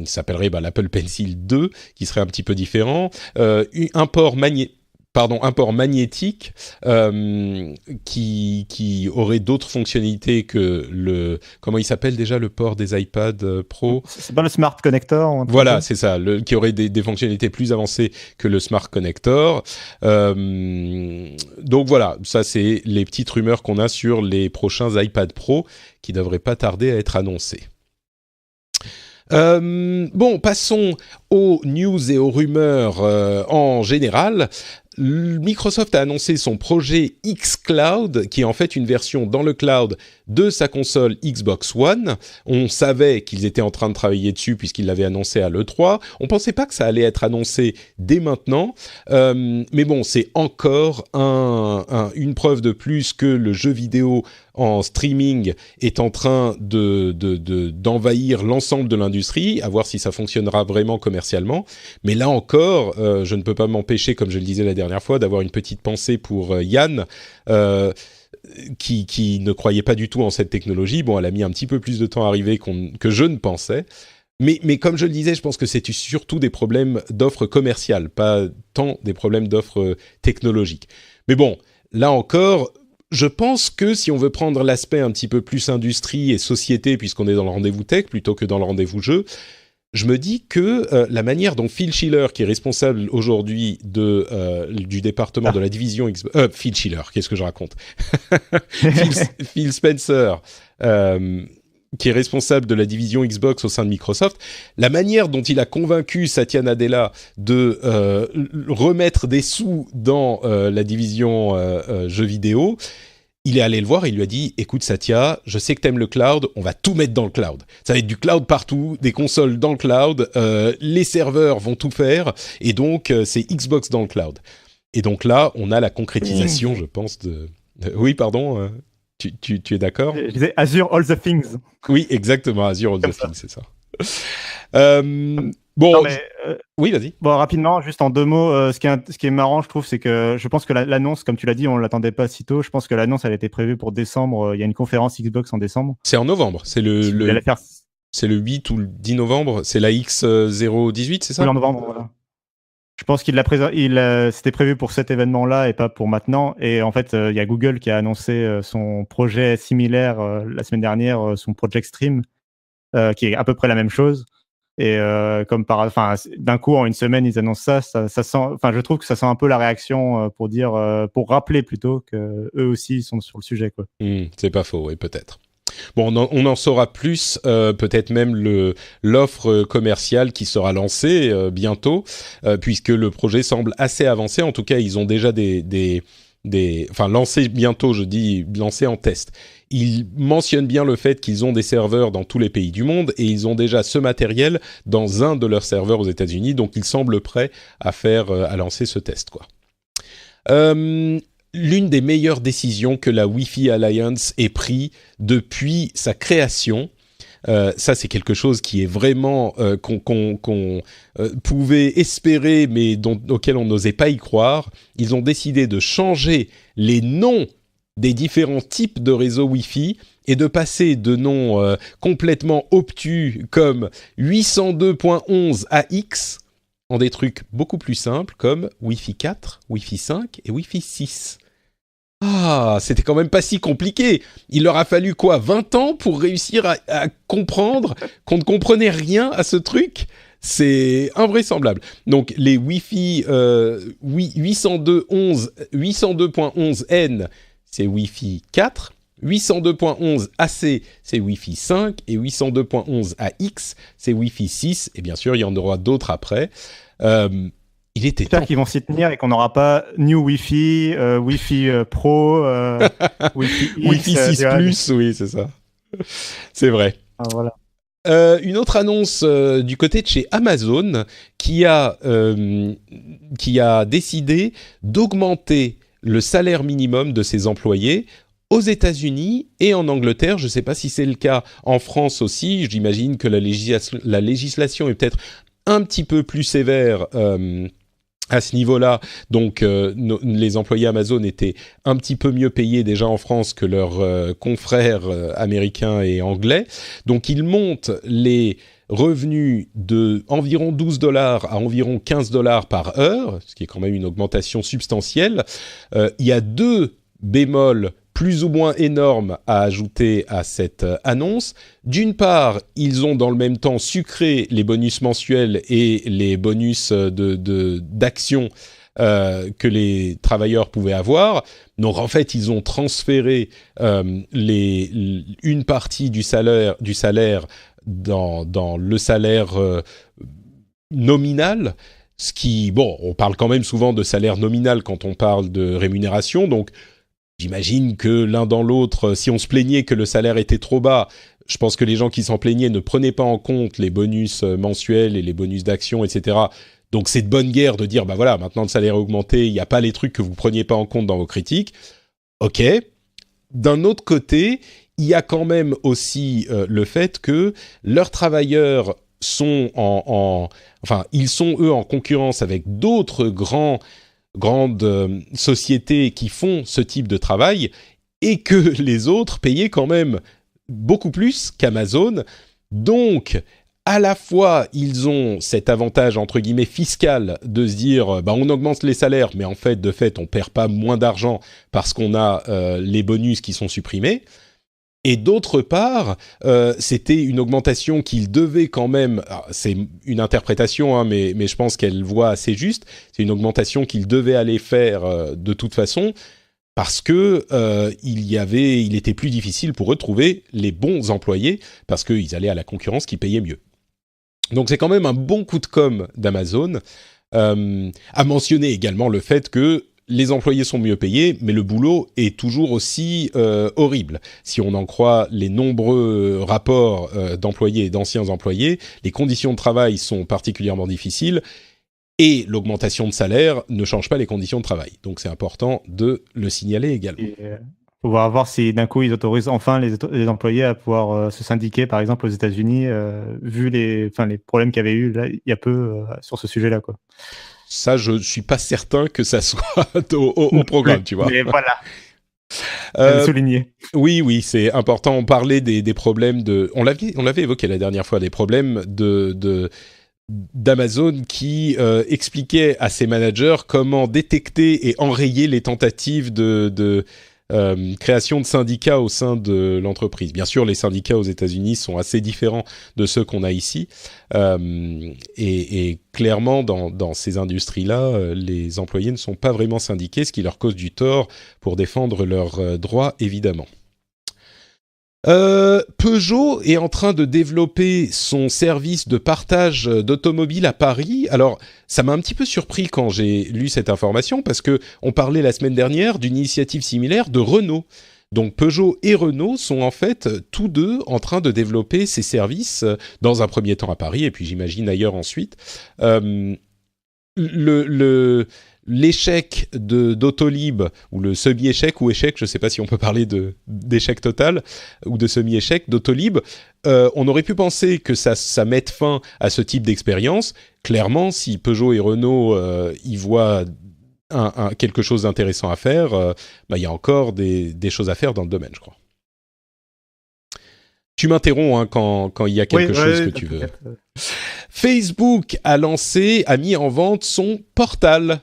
s'appellerait l'Apple Pencil 2, qui serait un petit peu différent, un port magnétique qui aurait d'autres fonctionnalités que comment il s'appelle déjà le port des iPad Pro? C'est pas le Smart Connector? Voilà, c'est ça, qui aurait des fonctionnalités plus avancées que le Smart Connector. Donc voilà, ça c'est les petites rumeurs qu'on a sur les prochains iPad Pro qui devraient pas tarder à être annoncés. Bon, passons aux news et aux rumeurs en général. Microsoft a annoncé son projet xCloud, qui est en fait une version dans le cloud de sa console Xbox One. On savait qu'ils étaient en train de travailler dessus puisqu'ils l'avaient annoncé à l'E3. On pensait pas que ça allait être annoncé dès maintenant, mais bon, c'est encore une preuve de plus que le jeu vidéo en streaming est en train d'envahir l'ensemble de l'industrie, à voir si ça fonctionnera vraiment commercialement. Mais là encore, je ne peux pas m'empêcher, comme je le disais la dernière fois, d'avoir une petite pensée pour Yann, qui ne croyait pas du tout en cette technologie. Bon, elle a mis un petit peu plus de temps à arriver que je ne pensais. Mais comme je le disais, je pense que c'est surtout des problèmes d'offres commerciales, pas tant des problèmes d'offres technologiques. Mais bon, là encore, je pense que si on veut prendre l'aspect un petit peu plus industrie et société, puisqu'on est dans le rendez-vous tech plutôt que dans le rendez-vous jeu, je me dis que la manière dont Phil Schiller, qui est responsable aujourd'hui du département de la division Phil Schiller, qu'est-ce que je raconte Phil Spencer, qui est responsable de la division Xbox au sein de Microsoft, la manière dont il a convaincu Satya Nadella de remettre des sous dans la division jeux vidéo, il est allé le voir et il lui a dit « Écoute Satya, je sais que t'aimes le cloud, on va tout mettre dans le cloud. Ça va être du cloud partout, des consoles dans le cloud, les serveurs vont tout faire, et donc c'est Xbox dans le cloud. » Et donc là, on a la concrétisation, je pense, oui, pardon, tu es d'accord? Je disais Azure All the Things. Oui, exactement, Azure All the Things, c'est ça. Bon, non, mais, oui, vas-y. Bon, rapidement, juste en 2 mots, ce qui est marrant, je trouve, c'est que je pense que l'annonce, comme tu l'as dit, on l'attendait pas si tôt. Je pense que l'annonce, elle était prévue pour décembre. Il y a une conférence Xbox en décembre. C'est en novembre. C'est c'est le 8 ou le 10 novembre. C'est la X018, c'est ça? Oui, en novembre, voilà. Je pense c'était prévu pour cet événement-là et pas pour maintenant. Et en fait, il y a Google qui a annoncé son projet similaire la semaine dernière, son Project Stream, qui est à peu près la même chose. Et d'un coup, en une semaine, ils annoncent ça sent. Enfin, je trouve que ça sent un peu la réaction pour rappeler plutôt que eux aussi sont sur le sujet, quoi. C'est pas faux, oui, peut-être. Bon, on en saura plus, peut-être même l'offre commerciale qui sera lancée bientôt, puisque le projet semble assez avancé. En tout cas, ils ont déjà lancé bientôt, je dis lancé en test. Ils mentionnent bien le fait qu'ils ont des serveurs dans tous les pays du monde et ils ont déjà ce matériel dans un de leurs serveurs aux États-Unis, donc ils semblent prêts à lancer ce test, quoi. L'une des meilleures décisions que la Wi-Fi Alliance ait pris depuis sa création, ça c'est quelque chose qui est vraiment qu'on pouvait espérer mais auquel on n'osait pas y croire. Ils ont décidé de changer les noms des différents types de réseaux Wi-Fi et de passer de noms complètement obtus comme 802.11 AX en des trucs beaucoup plus simples comme Wi-Fi 4, Wi-Fi 5 et Wi-Fi 6. Ah, c'était quand même pas si compliqué. Il leur a fallu 20 ans pour réussir à comprendre qu'on ne comprenait rien à ce truc. C'est invraisemblable. Donc les Wi-Fi 802.11n, c'est Wi-Fi 4. 802.11 AC, c'est Wi-Fi 5. Et 802.11 AX, c'est Wi-Fi 6. Et bien sûr, il y en aura d'autres après. J'espère qu'ils vont s'y tenir et qu'on n'aura pas New Wi-Fi, Wi-Fi Pro, Wi-Fi X, Wi-Fi 6+, oui, c'est ça. C'est vrai. Ah, voilà. Une autre annonce du côté de chez Amazon qui a décidé d'augmenter le salaire minimum de ses employés aux États-Unis et en Angleterre. Je ne sais pas si c'est le cas en France aussi. J'imagine que la législation est peut-être un petit peu plus sévère à ce niveau-là, donc les employés Amazon étaient un petit peu mieux payés déjà en France que leurs confrères américains et anglais. Donc ils montent les revenus de environ $12 à environ $15 par heure, ce qui est quand même une augmentation substantielle. Il y a deux bémols plus ou moins énormes à ajouter à cette annonce. D'une part, ils ont dans le même temps sucré les bonus mensuels et les bonus d'action que les travailleurs pouvaient avoir. Donc en fait, ils ont transféré une partie du salaire dans le salaire nominal. Ce qui, bon, on parle quand même souvent de salaire nominal quand on parle de rémunération, donc j'imagine que l'un dans l'autre, si on se plaignait que le salaire était trop bas, je pense que les gens qui s'en plaignaient ne prenaient pas en compte les bonus mensuels et les bonus d'action, etc. Donc c'est de bonne guerre de dire, bah voilà, maintenant le salaire est augmenté, il n'y a pas les trucs que vous preniez pas en compte dans vos critiques. Ok. D'un autre côté, il y a quand même aussi le fait que leurs travailleurs sont ils sont eux en concurrence avec d'autres grandes sociétés qui font ce type de travail et que les autres payaient quand même beaucoup plus qu'Amazon. Donc, à la fois, ils ont cet avantage, entre guillemets, fiscal de se dire, bah, on augmente les salaires, mais en fait, de fait, on perd pas moins d'argent parce qu'on a les bonus qui sont supprimés. Et d'autre part, c'était une augmentation qu'ils devaient quand même. C'est une interprétation, hein, mais je pense qu'elle voit assez juste. C'est une augmentation qu'ils devaient aller faire de toute façon parce que il était plus difficile pour eux de trouver les bons employés parce qu'ils allaient à la concurrence qui payait mieux. Donc c'est quand même un bon coup de com' d'Amazon. À mentionner également le fait que les employés sont mieux payés, mais le boulot est toujours aussi horrible. Si on en croit les nombreux rapports d'employés et d'anciens employés, les conditions de travail sont particulièrement difficiles et l'augmentation de salaire ne change pas les conditions de travail. Donc c'est important de le signaler également. On va voir si d'un coup ils autorisent enfin les employés à pouvoir se syndiquer, par exemple aux États-Unis, vu les problèmes qu'il y avait eu là, il y a peu sur ce sujet-là, quoi. Ça, je suis pas certain que ça soit au programme, tu vois. Mais voilà. Souligner. Oui, c'est important. On parlait des problèmes on l'avait évoqué la dernière fois, des problèmes d'Amazon qui expliquait à ses managers comment détecter et enrayer les tentatives de création de syndicats au sein de l'entreprise. Bien sûr, les syndicats aux États-Unis sont assez différents de ceux qu'on a ici. Et clairement, dans ces industries-là, les employés ne sont pas vraiment syndiqués, ce qui leur cause du tort pour défendre leurs droits, évidemment. Peugeot est en train de développer son service de partage d'automobiles à Paris. Alors, ça m'a un petit peu surpris quand j'ai lu cette information parce que on parlait la semaine dernière d'une initiative similaire de Renault. Donc, Peugeot et Renault sont en fait tous deux en train de développer ces services dans un premier temps à Paris et puis j'imagine ailleurs ensuite. L'échec d'Autolib, ou le semi-échec ou échec, je ne sais pas si on peut parler d'échec total ou de semi-échec d'Autolib, on aurait pu penser que ça mette fin à ce type d'expérience. Clairement, si Peugeot et Renault y voient quelque chose d'intéressant à faire, il y a encore des choses à faire dans le domaine, je crois. Tu m'interromps quand il y a quelque chose que tu veux. Facebook a mis en vente son portail,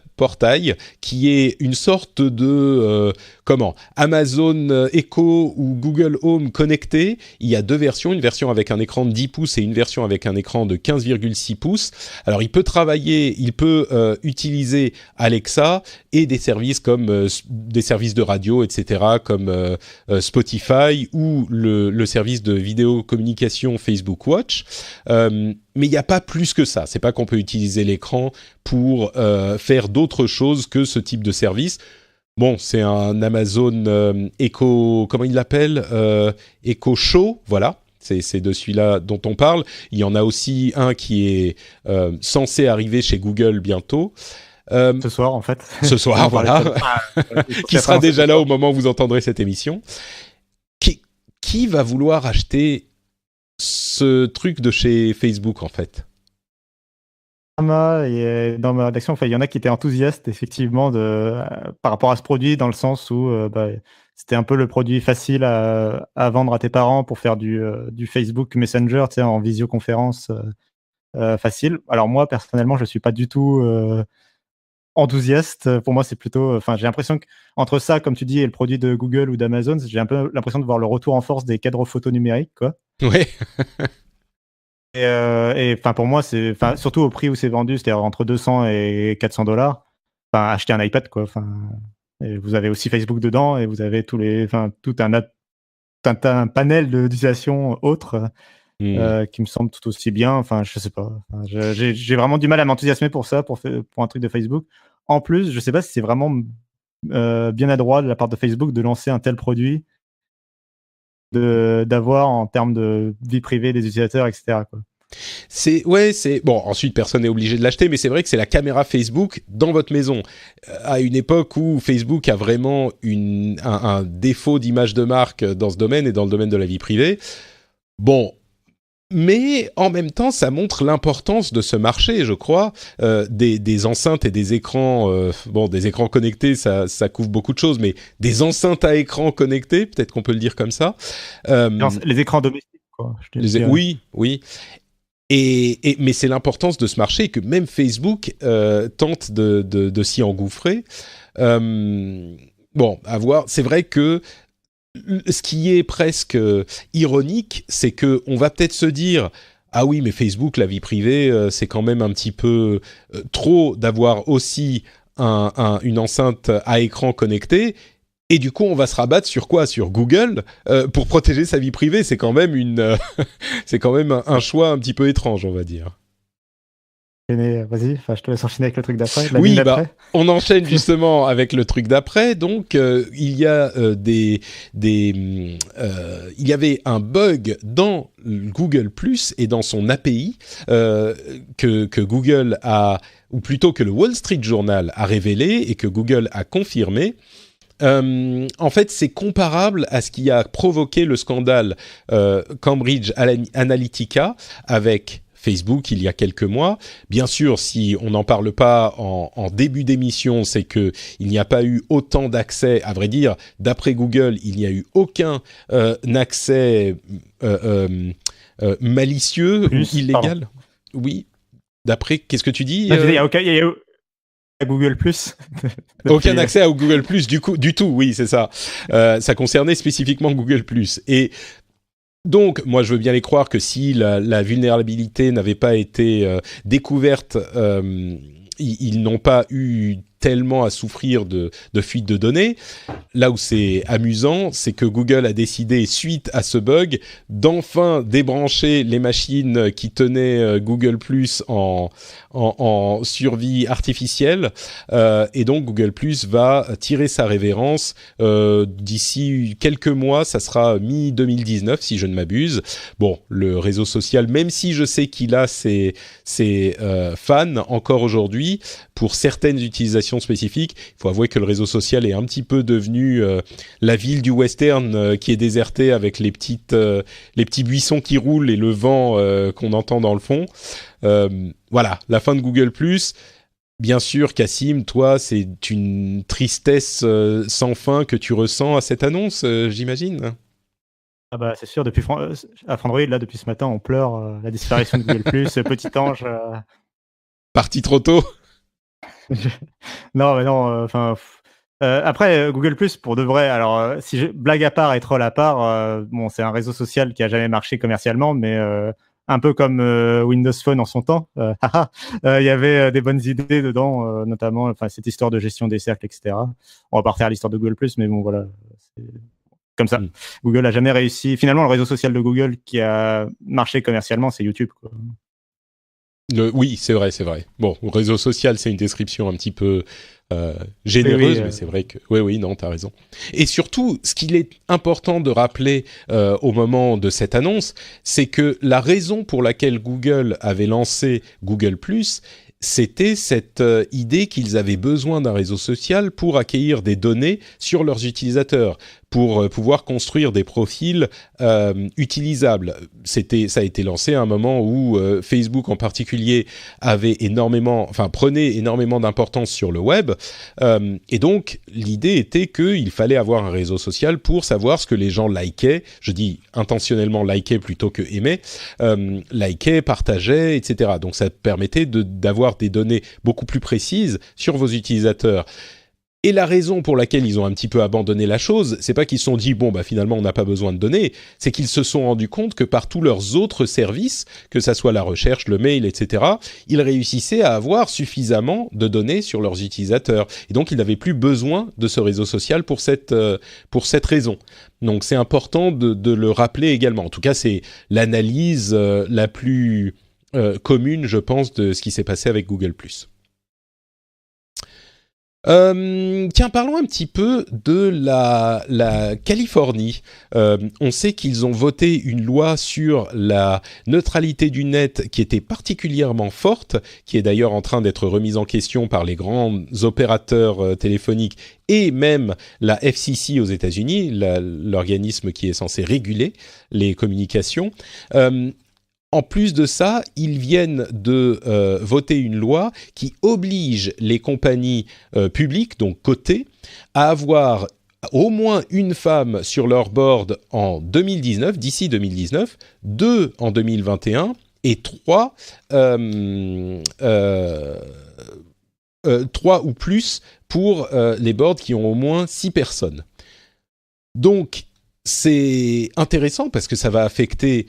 qui est une sorte de Amazon Echo ou Google Home connecté. Il y a deux versions, une version avec un écran de 10 pouces et une version avec un écran de 15,6 pouces. Alors il peut utiliser Alexa et des services comme des services de radio, etc., comme Spotify ou le service de vidéocommunication Facebook Watch. Mais il n'y a pas plus que ça. C'est pas qu'on peut utiliser l'écran pour faire d'autres choses que ce type de service. Bon, c'est un Amazon Echo, comment il l'appelle, Echo Show, voilà. C'est de celui-là dont on parle. Il y en a aussi un qui est censé arriver chez Google bientôt. Ce soir, en fait. Ce soir, voilà. Qui sera déjà là au moment où vous entendrez cette émission. Qui va vouloir acheter ce truc de chez Facebook, en fait? et dans ma rédaction, enfin, il y en a qui étaient enthousiastes effectivement par rapport à ce produit, dans le sens où c'était un peu le produit facile à vendre à tes parents pour faire du Facebook Messenger, tu sais, en visioconférence facile. Alors moi, personnellement, je suis pas du tout enthousiaste. Pour moi, c'est plutôt, enfin, j'ai l'impression qu'entre ça, comme tu dis, et le produit de Google ou d'Amazon, j'ai un peu l'impression de voir le retour en force des cadres photo numériques, quoi. Ouais. Et enfin, pour moi, c'est, enfin, surtout au prix où c'est vendu, c'est-à-dire entre 200 et 400 $. Enfin, acheter un iPad, quoi. Enfin, et vous avez aussi Facebook dedans et vous avez tout un panel d'utilisation autres qui me semble tout aussi bien. Enfin, je sais pas. Enfin, j'ai vraiment du mal à m'enthousiasmer pour ça, pour un truc de Facebook. En plus, je sais pas si c'est vraiment bien adroit de la part de Facebook de lancer un tel produit, d'avoir en termes de vie privée des utilisateurs, etc., quoi. C'est bon. Ensuite, personne n'est obligé de l'acheter, mais c'est vrai que c'est la caméra Facebook dans votre maison. À une époque où Facebook a vraiment un défaut d'image de marque dans ce domaine et dans le domaine de la vie privée. Bon. Mais en même temps, ça montre l'importance de ce marché, je crois, des enceintes et des écrans. Bon, des écrans connectés, ça couvre beaucoup de choses, mais des enceintes à écran connectés, peut-être qu'on peut le dire comme ça. Les écrans domestiques, quoi. Oui, oui. Mais c'est l'importance de ce marché que même Facebook tente de s'y engouffrer. Bon, à voir. C'est vrai que ce qui est presque ironique, c'est que on va peut-être se dire ah oui, mais Facebook, la vie privée, c'est quand même un petit peu trop d'avoir aussi une enceinte à écran connecté. Et du coup, on va se rabattre sur quoi? Sur Google pour protéger sa vie privée. C'est quand même c'est quand même un choix un petit peu étrange, on va dire. Vas-y, enfin, je te laisse enchaîner avec le truc d'après. Oui, on enchaîne justement avec le truc d'après. Donc, il y a il y avait un bug dans Google Plus et dans son API que Google a, ou plutôt que le Wall Street Journal a révélé et que Google a confirmé. En fait, c'est comparable à ce qui a provoqué le scandale Cambridge Analytica avec Facebook il y a quelques mois. Bien sûr, si on n'en parle pas en début d'émission, c'est que il n'y a pas eu autant d'accès. À vrai dire, d'après Google, il n'y a eu aucun accès malicieux ou illégal. Pardon. Oui. D'après, qu'est-ce que tu dis? Il y a Google Plus. Aucun accès à Google Plus du tout. Oui, c'est ça. Ça concernait spécifiquement Google Plus. Et donc, moi, je veux bien les croire que si la vulnérabilité n'avait pas été découverte, ils n'ont pas eu tellement à souffrir de fuite de données. Là où c'est amusant, c'est que Google a décidé, suite à ce bug, d'enfin débrancher les machines qui tenaient Google Plus en survie artificielle. Et donc, Google Plus va tirer sa révérence d'ici quelques mois. Ça sera mi-2019, si je ne m'abuse. Bon, le réseau social, même si je sais qu'il a ses fans encore aujourd'hui, pour certaines utilisations spécifiques, il faut avouer que le réseau social est un petit peu devenu la ville du western qui est désertée avec les petits buissons qui roulent et le vent qu'on entend dans le fond. Voilà, la fin de Google+. Bien sûr, Cassim, toi, c'est une tristesse sans fin que tu ressens à cette annonce, j'imagine. Ah bah c'est sûr, depuis Android, là, depuis ce matin, on pleure la disparition de Google+, petit ange. Parti trop tôt. Non, mais non, enfin... après, Google+, pour de vrai, alors, blague à part et troll à part, bon, c'est un réseau social qui a jamais marché commercialement, mais un peu comme Windows Phone en son temps, il y avait des bonnes idées dedans, notamment cette histoire de gestion des cercles, etc. On va pas refaire l'histoire de Google+, mais bon, voilà, c'est comme ça. Google a jamais réussi. Finalement, le réseau social de Google qui a marché commercialement, c'est YouTube, quoi. Oui, c'est vrai. Bon, réseau social, c'est une description un petit peu généreuse, mais c'est vrai que... Oui, non, t'as raison. Et surtout, ce qu'il est important de rappeler au moment de cette annonce, c'est que la raison pour laquelle Google avait lancé Google+, c'était cette idée qu'ils avaient besoin d'un réseau social pour accueillir des données sur leurs utilisateurs, pour pouvoir construire des profils utilisables. Ça a été lancé à un moment où Facebook en particulier prenait énormément d'importance sur le web, et donc l'idée était qu'il fallait avoir un réseau social pour savoir ce que les gens likaient, je dis intentionnellement likaient plutôt que aimaient, likaient, partageaient, etc. Donc ça permettait d'avoir des données beaucoup plus précises sur vos utilisateurs. Et la raison pour laquelle ils ont un petit peu abandonné la chose, c'est pas qu'ils se sont dit bon bah finalement on n'a pas besoin de données, c'est qu'ils se sont rendus compte que par tous leurs autres services, que ça soit la recherche, le mail, etc., ils réussissaient à avoir suffisamment de données sur leurs utilisateurs. Et donc ils n'avaient plus besoin de ce réseau social pour cette raison. Donc c'est important de le rappeler également. En tout cas c'est l'analyse la plus commune, je pense, de ce qui s'est passé avec Google+. Tiens, parlons un petit peu de la Californie. On sait qu'ils ont voté une loi sur la neutralité du net qui était particulièrement forte, qui est d'ailleurs en train d'être remise en question par les grands opérateurs téléphoniques et même la FCC aux États-Unis, l'organisme qui est censé réguler les communications. En plus de ça, ils viennent de voter une loi qui oblige les compagnies publiques, donc cotées, à avoir au moins une femme sur leur board en 2019, d'ici 2019, 2 en 2021 et 3 ou plus pour les boards qui ont au moins 6 personnes. Donc, c'est intéressant parce que ça va affecter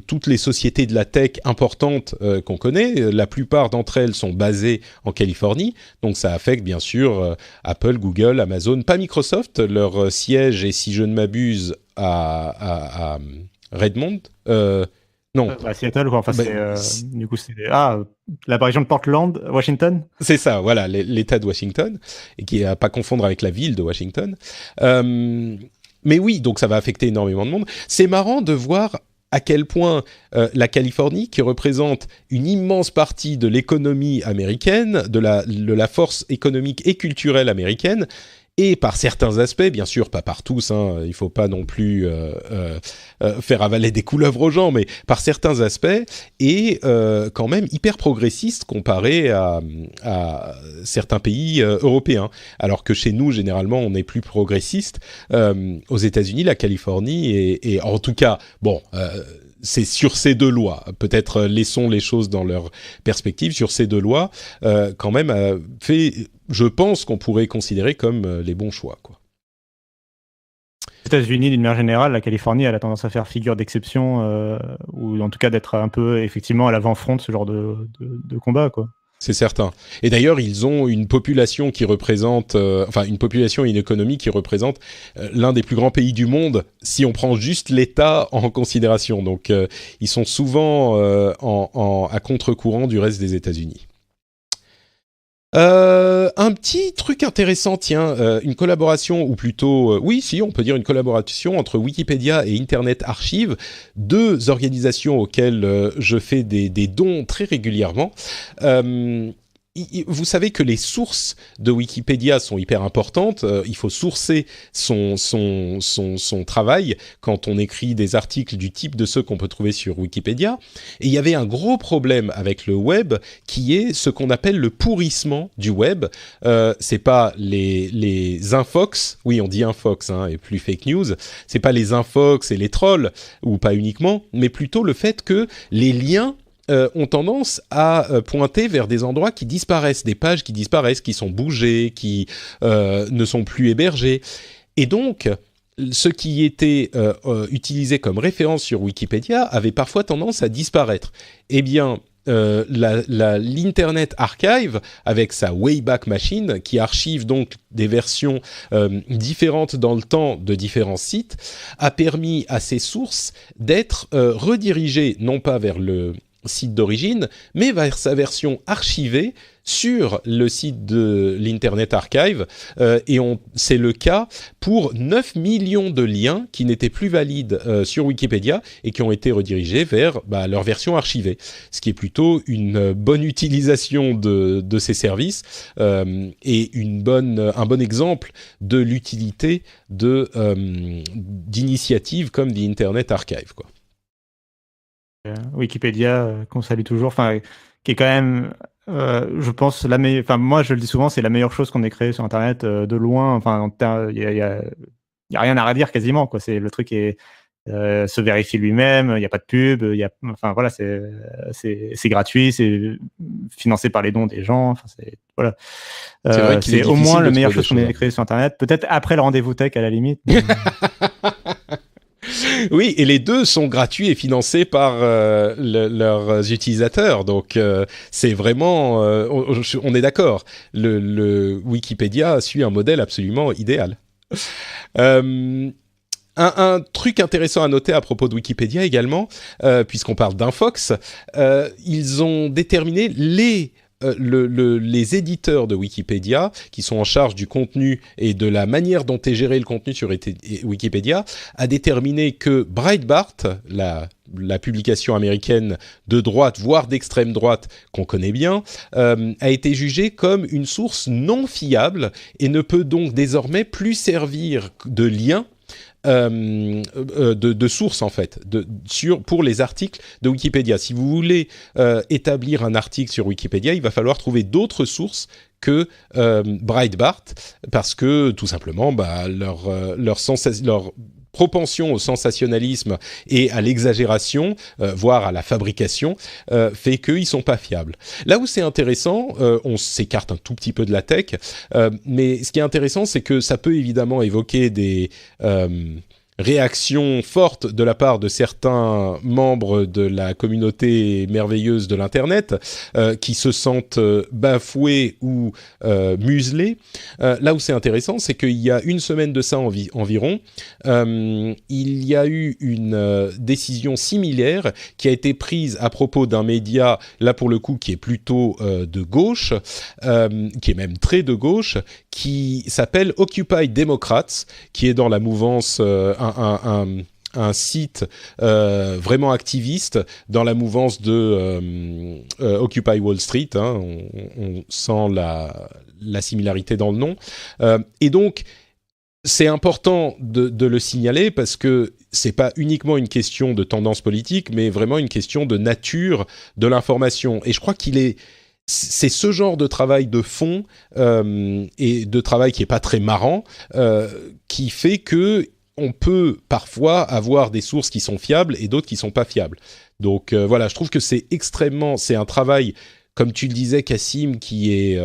toutes les sociétés de la tech importantes qu'on connaît. La plupart d'entre elles sont basées en Californie, donc ça affecte bien sûr Apple, Google, Amazon, pas Microsoft. Leur siège est, si je ne m'abuse, à Redmond. Non. À Seattle, quoi. Enfin, du coup, c'est la région de Portland, Washington. C'est ça, voilà, l'État de Washington, et qui est à pas confondre avec la ville de Washington. Mais oui, donc ça va affecter énormément de monde. C'est marrant de voir à quel point la Californie, qui représente une immense partie de l'économie américaine, de la force économique et culturelle américaine, et par certains aspects, bien sûr, pas par tous, hein, il faut pas non plus faire avaler des couleuvres aux gens, mais par certains aspects, est quand même hyper progressiste comparé à certains pays européens. Alors que chez nous, généralement, on est plus progressiste. Aux États-Unis, la Californie est en tout cas, bon... c'est sur ces deux lois, peut-être laissons les choses dans leur perspective, sur ces deux lois, quand même fait, je pense qu'on pourrait considérer comme les bons choix, quoi. Aux États-Unis, d'une manière générale, la Californie, elle a tendance à faire figure d'exception, ou en tout cas d'être un peu effectivement à l'avant-front de ce genre de combat, quoi. C'est certain. Et d'ailleurs, ils ont une population qui représente, une population et une économie qui représente l'un des plus grands pays du monde, si on prend juste l'État en considération. Donc, ils sont souvent à contre-courant du reste des États-Unis. Un petit truc intéressant, tiens, une collaboration, ou plutôt, on peut dire une collaboration entre Wikipédia et Internet Archive, deux organisations auxquelles je fais des dons très régulièrement. Vous savez que les sources de Wikipédia sont hyper importantes. Il faut sourcer son travail quand on écrit des articles du type de ceux qu'on peut trouver sur Wikipédia. Et il y avait un gros problème avec le web qui est ce qu'on appelle le pourrissement du web. C'est pas les infox, oui on dit infox et plus fake news. C'est pas les infox et les trolls ou pas uniquement, mais plutôt le fait que les liens ont tendance à pointer vers des endroits qui disparaissent, des pages qui disparaissent, qui sont bougées, qui ne sont plus hébergées. Et donc, ce qui était utilisé comme référence sur Wikipédia avait parfois tendance à disparaître. Eh bien, l'Internet Archive, avec sa Wayback Machine, qui archive donc des versions différentes dans le temps de différents sites, a permis à ces sources d'être redirigées, non pas vers le site d'origine, mais vers sa version archivée sur le site de l'Internet Archive, et c'est le cas pour 9 millions de liens qui n'étaient plus valides sur Wikipédia et qui ont été redirigés vers leur version archivée, ce qui est plutôt une bonne utilisation de ces services et un bon exemple de l'utilité d'initiatives comme The Internet Archive, quoi. Wikipédia, qu'on salue toujours, qui est quand même, je pense, moi je le dis souvent, c'est la meilleure chose qu'on ait créée sur Internet de loin. Il y a rien à redire quasiment, quoi. C'est le truc est se vérifie lui-même, il n'y a pas de pub, voilà, c'est gratuit, c'est financé par les dons des gens. Voilà. C'est vrai qu'il c'est au moins la meilleure chose qu'on ait créée sur Internet. Peut-être après le rendez-vous tech à la limite. Oui, et les deux sont gratuits et financés par leurs utilisateurs. Donc, c'est vraiment... on est d'accord. Le Wikipédia suit un modèle absolument idéal. Un truc intéressant à noter à propos de Wikipédia également, puisqu'on parle d'Infox, ils ont déterminé les éditeurs de Wikipédia, qui sont en charge du contenu et de la manière dont est géré le contenu sur Wikipédia, a déterminé que Breitbart, la publication américaine de droite, voire d'extrême droite, qu'on connaît bien, a été jugée comme une source non fiable et ne peut donc désormais plus servir de lien de sources en fait pour les articles de Wikipédia. Si vous voulez établir un article sur Wikipédia, il va falloir trouver d'autres sources que Breitbart, parce que tout simplement leur propension au sensationnalisme et à l'exagération, voire à la fabrication, fait qu'ils sont pas fiables. Là où c'est intéressant, on s'écarte un tout petit peu de la tech, mais ce qui est intéressant, c'est que ça peut évidemment évoquer des réaction forte de la part de certains membres de la communauté merveilleuse de l'Internet qui se sentent bafoués ou muselés. Là où c'est intéressant, c'est qu'il y a une semaine de ça environ, il y a eu une décision similaire qui a été prise à propos d'un média, là pour le coup, qui est plutôt de gauche, qui est même très de gauche, qui s'appelle Occupy Democrats, qui est dans la mouvance un site vraiment activiste dans la mouvance de Occupy Wall Street, hein, on sent la similarité dans le nom, et donc c'est important de le signaler parce que c'est pas uniquement une question de tendance politique, mais vraiment une question de nature de l'information, et je crois c'est ce genre de travail de fond et de travail qui est pas très marrant qui fait que on peut parfois avoir des sources qui sont fiables et d'autres qui sont pas fiables. Donc voilà, je trouve que c'est un travail, comme tu le disais, Cassim, qui est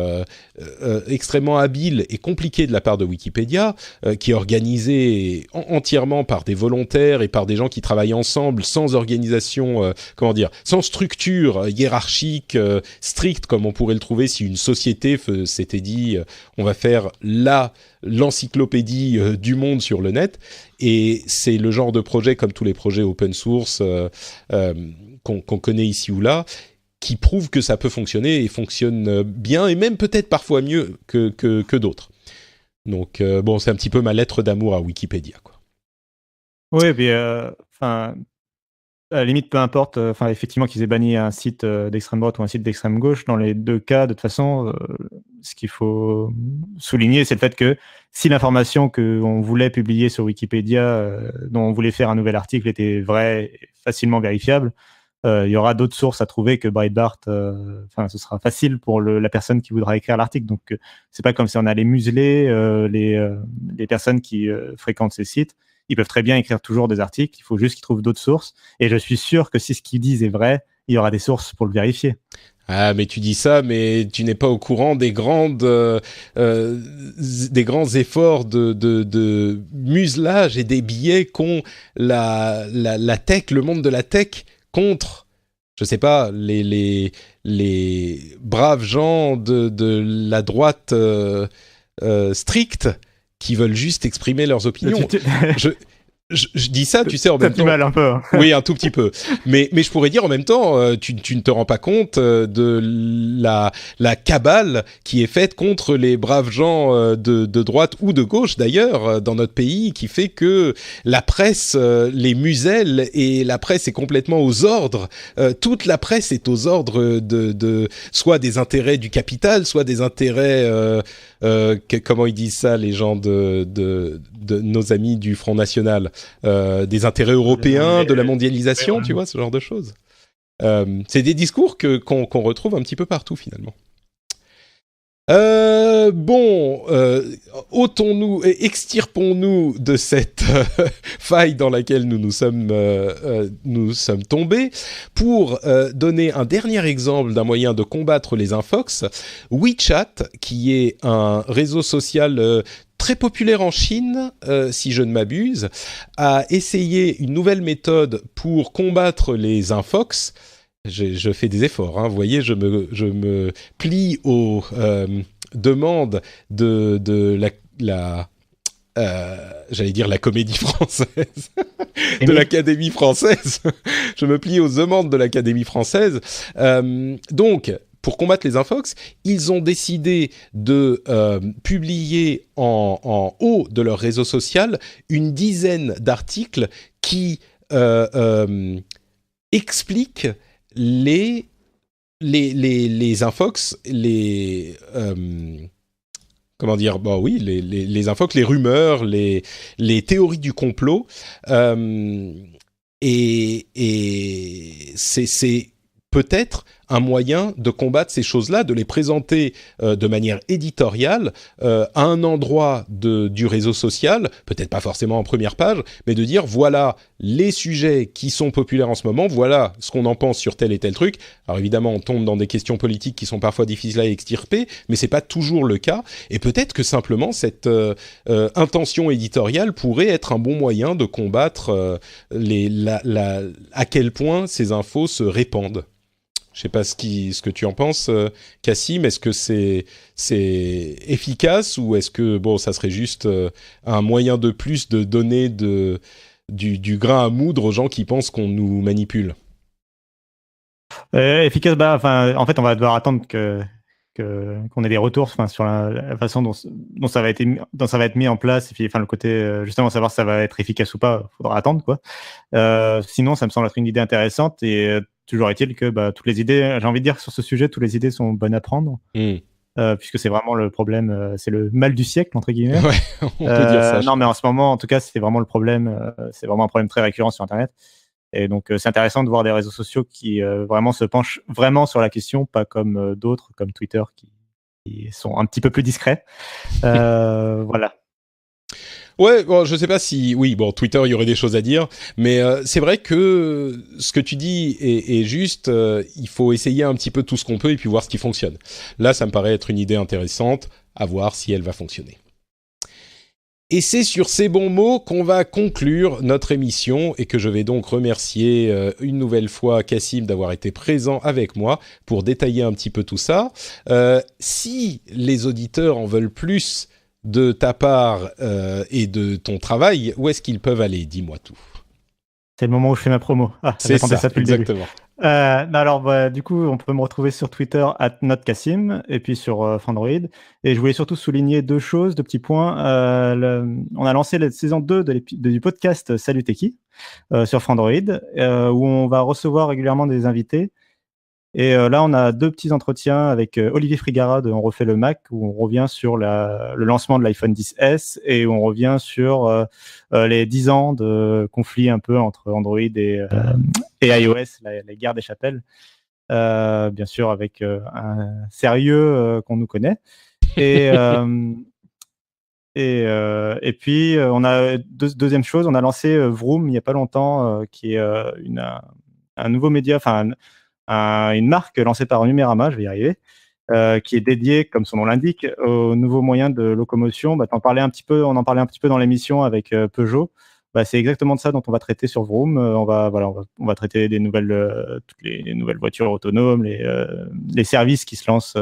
extrêmement habile et compliqué de la part de Wikipédia, qui est organisé entièrement par des volontaires et par des gens qui travaillent ensemble, sans organisation, sans structure hiérarchique stricte, comme on pourrait le trouver si une société s'était dit on va faire l'encyclopédie du monde sur le net. Et c'est le genre de projet, comme tous les projets open source qu'on connaît ici ou là, qui prouve que ça peut fonctionner et fonctionne bien, et même peut-être parfois mieux que d'autres. Donc c'est un petit peu ma lettre d'amour à Wikipédia, quoi. Oui, mais à la limite, peu importe, effectivement qu'ils aient banni un site d'extrême droite ou un site d'extrême gauche, dans les deux cas, de toute façon, ce qu'il faut souligner, c'est le fait que si l'information qu'on voulait publier sur Wikipédia, dont on voulait faire un nouvel article, était vraie et facilement vérifiable, il y aura d'autres sources à trouver que Breitbart. Ce sera facile pour la personne qui voudra écrire l'article. Donc, c'est pas comme si on allait museler les personnes qui fréquentent ces sites. Ils peuvent très bien écrire toujours des articles. Il faut juste qu'ils trouvent d'autres sources. Et je suis sûr que si ce qu'ils disent est vrai, il y aura des sources pour le vérifier. Ah, mais tu dis ça, mais tu n'es pas au courant des grands efforts de muselage et des biais qu'ont la tech, le monde de la tech, contre, je sais pas, les braves gens de la droite stricte qui veulent juste exprimer leurs opinions. je dis ça, tu sais, en même temps. T'as du mal un peu. Hein. Oui, un tout petit peu. Mais je pourrais dire en même temps, tu ne te rends pas compte de la cabale qui est faite contre les braves gens de droite ou de gauche d'ailleurs dans notre pays, qui fait que la presse les muselle et la presse est complètement aux ordres. Toute la presse est aux ordres de soit des intérêts du capital, soit des intérêts comment ils disent ça, les gens de nos amis du Front National, des intérêts européens, de la mondialisation, tu vois, ce genre de choses. C'est des discours qu'on retrouve un petit peu partout finalement. Ôtons-nous, extirpons-nous de cette faille dans laquelle nous sommes tombés pour donner un dernier exemple d'un moyen de combattre les infox. WeChat, qui est un réseau social très populaire en Chine, si je ne m'abuse, a essayé une nouvelle méthode pour combattre les infox. Je fais des efforts, hein. Vous voyez, je me plie aux demandes de j'allais dire la comédie française, de l'Académie française. Je me plie aux demandes de l'Académie française. Donc, pour combattre les infox, ils ont décidé de publier en haut de leur réseau social une dizaine d'articles qui expliquent les infox, comment dire, bah oui, les infox, les rumeurs, les théories du complot, et c'est peut-être un moyen de combattre ces choses-là, de les présenter de manière éditoriale à un endroit du réseau social, peut-être pas forcément en première page, mais de dire voilà les sujets qui sont populaires en ce moment, voilà ce qu'on en pense sur tel et tel truc. Alors évidemment, on tombe dans des questions politiques qui sont parfois difficiles à extirper, mais c'est pas toujours le cas. Et peut-être que simplement cette intention éditoriale pourrait être un bon moyen de combattre à quel point ces infos se répandent. Je sais pas ce que tu en penses, Cassim. Est-ce que c'est efficace ou est-ce que ça serait juste un moyen de plus de donner du grain à moudre aux gens qui pensent qu'on nous manipule? Efficace, en fait, on va devoir attendre qu'on ait des retours, sur la façon dont ça va être mis en place, et puis, le côté justement savoir si ça va être efficace ou pas, faudra attendre quoi. Sinon, ça me semble être une idée intéressante et toujours est-il que toutes les idées, j'ai envie de dire que sur ce sujet, toutes les idées sont bonnes à prendre, puisque c'est vraiment le problème, c'est le mal du siècle entre guillemets. Ouais, on peut dire ça. Non, mais en ce moment, en tout cas, c'est vraiment le problème. C'est vraiment un problème très récurrent sur Internet. Et donc, c'est intéressant de voir des réseaux sociaux qui vraiment se penchent vraiment sur la question, pas comme d'autres, comme Twitter, qui sont un petit peu plus discrets. Voilà. Ouais, je sais pas si... Oui, Twitter, il y aurait des choses à dire, mais c'est vrai que ce que tu dis est juste, il faut essayer un petit peu tout ce qu'on peut et puis voir ce qui fonctionne. Là, ça me paraît être une idée intéressante, à voir si elle va fonctionner. Et c'est sur ces bons mots qu'on va conclure notre émission et que je vais donc remercier une nouvelle fois Cassim d'avoir été présent avec moi pour détailler un petit peu tout ça. Si les auditeurs en veulent plus de ta part et de ton travail, où est-ce qu'ils peuvent aller? Dis-moi tout. C'est le moment où je fais ma promo. C'est ça, exactement. Alors, du coup, on peut me retrouver sur Twitter @notcassim et puis sur Frandroid. Et je voulais surtout souligner deux petits points. On a lancé la saison 2 du podcast Salut Techie sur Frandroid, où on va recevoir régulièrement des invités. Et là, on a deux petits entretiens avec Olivier Frigara de On refait le Mac, où on revient sur le lancement de l'iPhone XS et où on revient sur les 10 ans de conflit un peu entre Android et iOS, la guerre des chapelles. Bien sûr, avec un sérieux qu'on nous connaît. Et puis, on a deuxième chose, on a lancé Vroom il n'y a pas longtemps, qui est un nouveau média, une marque lancée par Numérama, je vais y arriver, qui est dédiée, comme son nom l'indique, aux nouveaux moyens de locomotion. On en parlait un petit peu dans l'émission avec Peugeot. C'est exactement de ça dont on va traiter sur Vroom. On va traiter toutes les nouvelles voitures autonomes, les services qui se lancent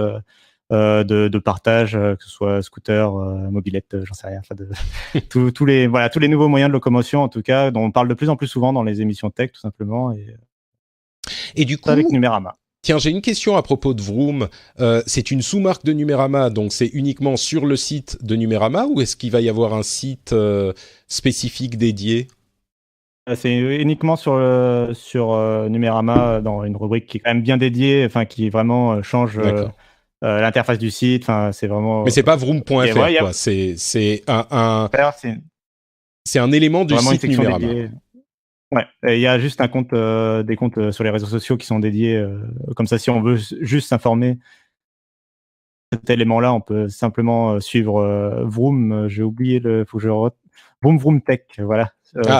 de partage, que ce soit scooter, mobilette, j'en sais rien. Tous les nouveaux moyens de locomotion, en tout cas, dont on parle de plus en plus souvent dans les émissions tech, tout simplement. Et du coup, avec Numérama. Tiens, j'ai une question à propos de Vroom. C'est une sous-marque de Numérama, donc c'est uniquement sur le site de Numérama, ou est-ce qu'il va y avoir un site spécifique dédié ? C'est uniquement sur Numérama, dans une rubrique qui est quand même bien dédiée, enfin qui vraiment change l'interface du site. Enfin, c'est vraiment. Mais c'est pas vroom.fr, ouais, quoi. C'est un élément du vraiment site Numérama. Dédiée. Ouais, il y a juste des comptes sur les réseaux sociaux qui sont dédiés. Comme ça, si on veut juste s'informer de cet élément-là, on peut simplement suivre Vroom. J'ai oublié Vroom Tech, voilà,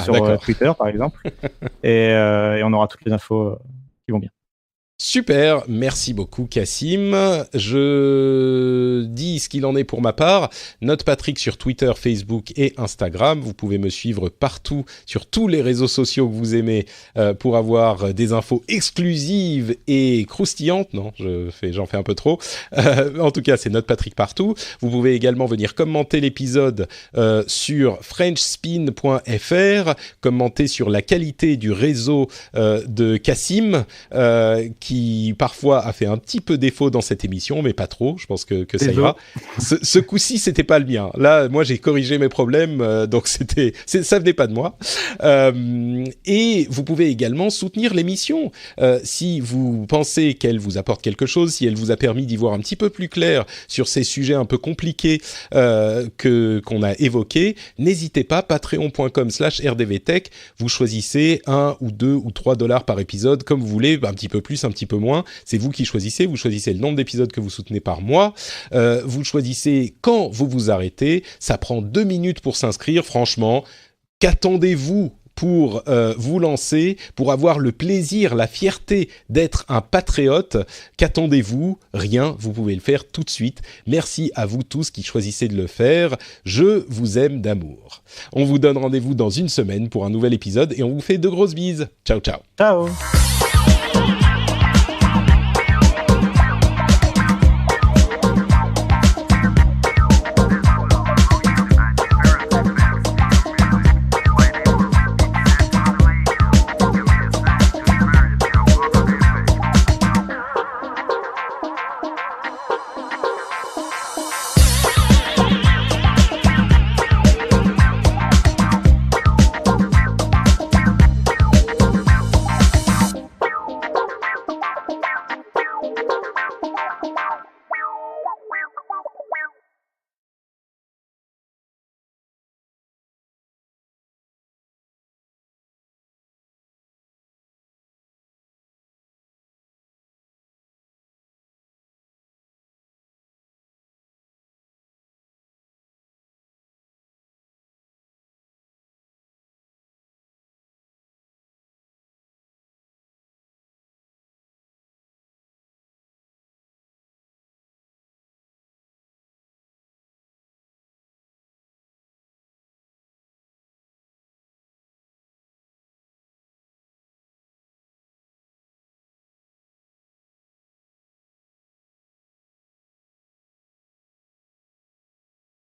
sur Twitter par exemple. et on aura toutes les infos qui vont bien. Super, merci beaucoup Cassim. Je dis ce qu'il en est pour ma part. Note Patrick sur Twitter, Facebook et Instagram. Vous pouvez me suivre partout sur tous les réseaux sociaux que vous aimez pour avoir des infos exclusives et croustillantes. Non, j'en fais un peu trop. En tout cas, c'est Note Patrick partout. Vous pouvez également venir commenter l'épisode sur frenchspin.fr, commenter sur la qualité du réseau de Cassim qui parfois a fait un petit peu défaut dans cette émission, mais pas trop, je pense que ça ira. Ce coup-ci, c'était pas le mien. Là, moi, j'ai corrigé mes problèmes, donc ça venait pas de moi. Et vous pouvez également soutenir l'émission. Si vous pensez qu'elle vous apporte quelque chose, si elle vous a permis d'y voir un petit peu plus clair sur ces sujets un peu compliqués qu'on a évoqués, n'hésitez pas, patreon.com/rdvtech, vous choisissez 1 ou 2 ou 3 $ par épisode, comme vous voulez, un petit peu plus, un petit peu moins, c'est vous qui choisissez. Vous choisissez le nombre d'épisodes que vous soutenez par mois, vous choisissez quand vous arrêtez. Ça prend 2 minutes pour s'inscrire. Franchement, qu'attendez-vous pour vous lancer, pour avoir le plaisir, la fierté d'être un patriote? Qu'attendez-vous? Rien, vous pouvez le faire tout de suite. Merci à vous tous qui choisissez de le faire. Je vous aime d'amour. On vous donne rendez-vous dans une semaine pour un nouvel épisode et on vous fait de grosses bises. Ciao, ciao. Ciao.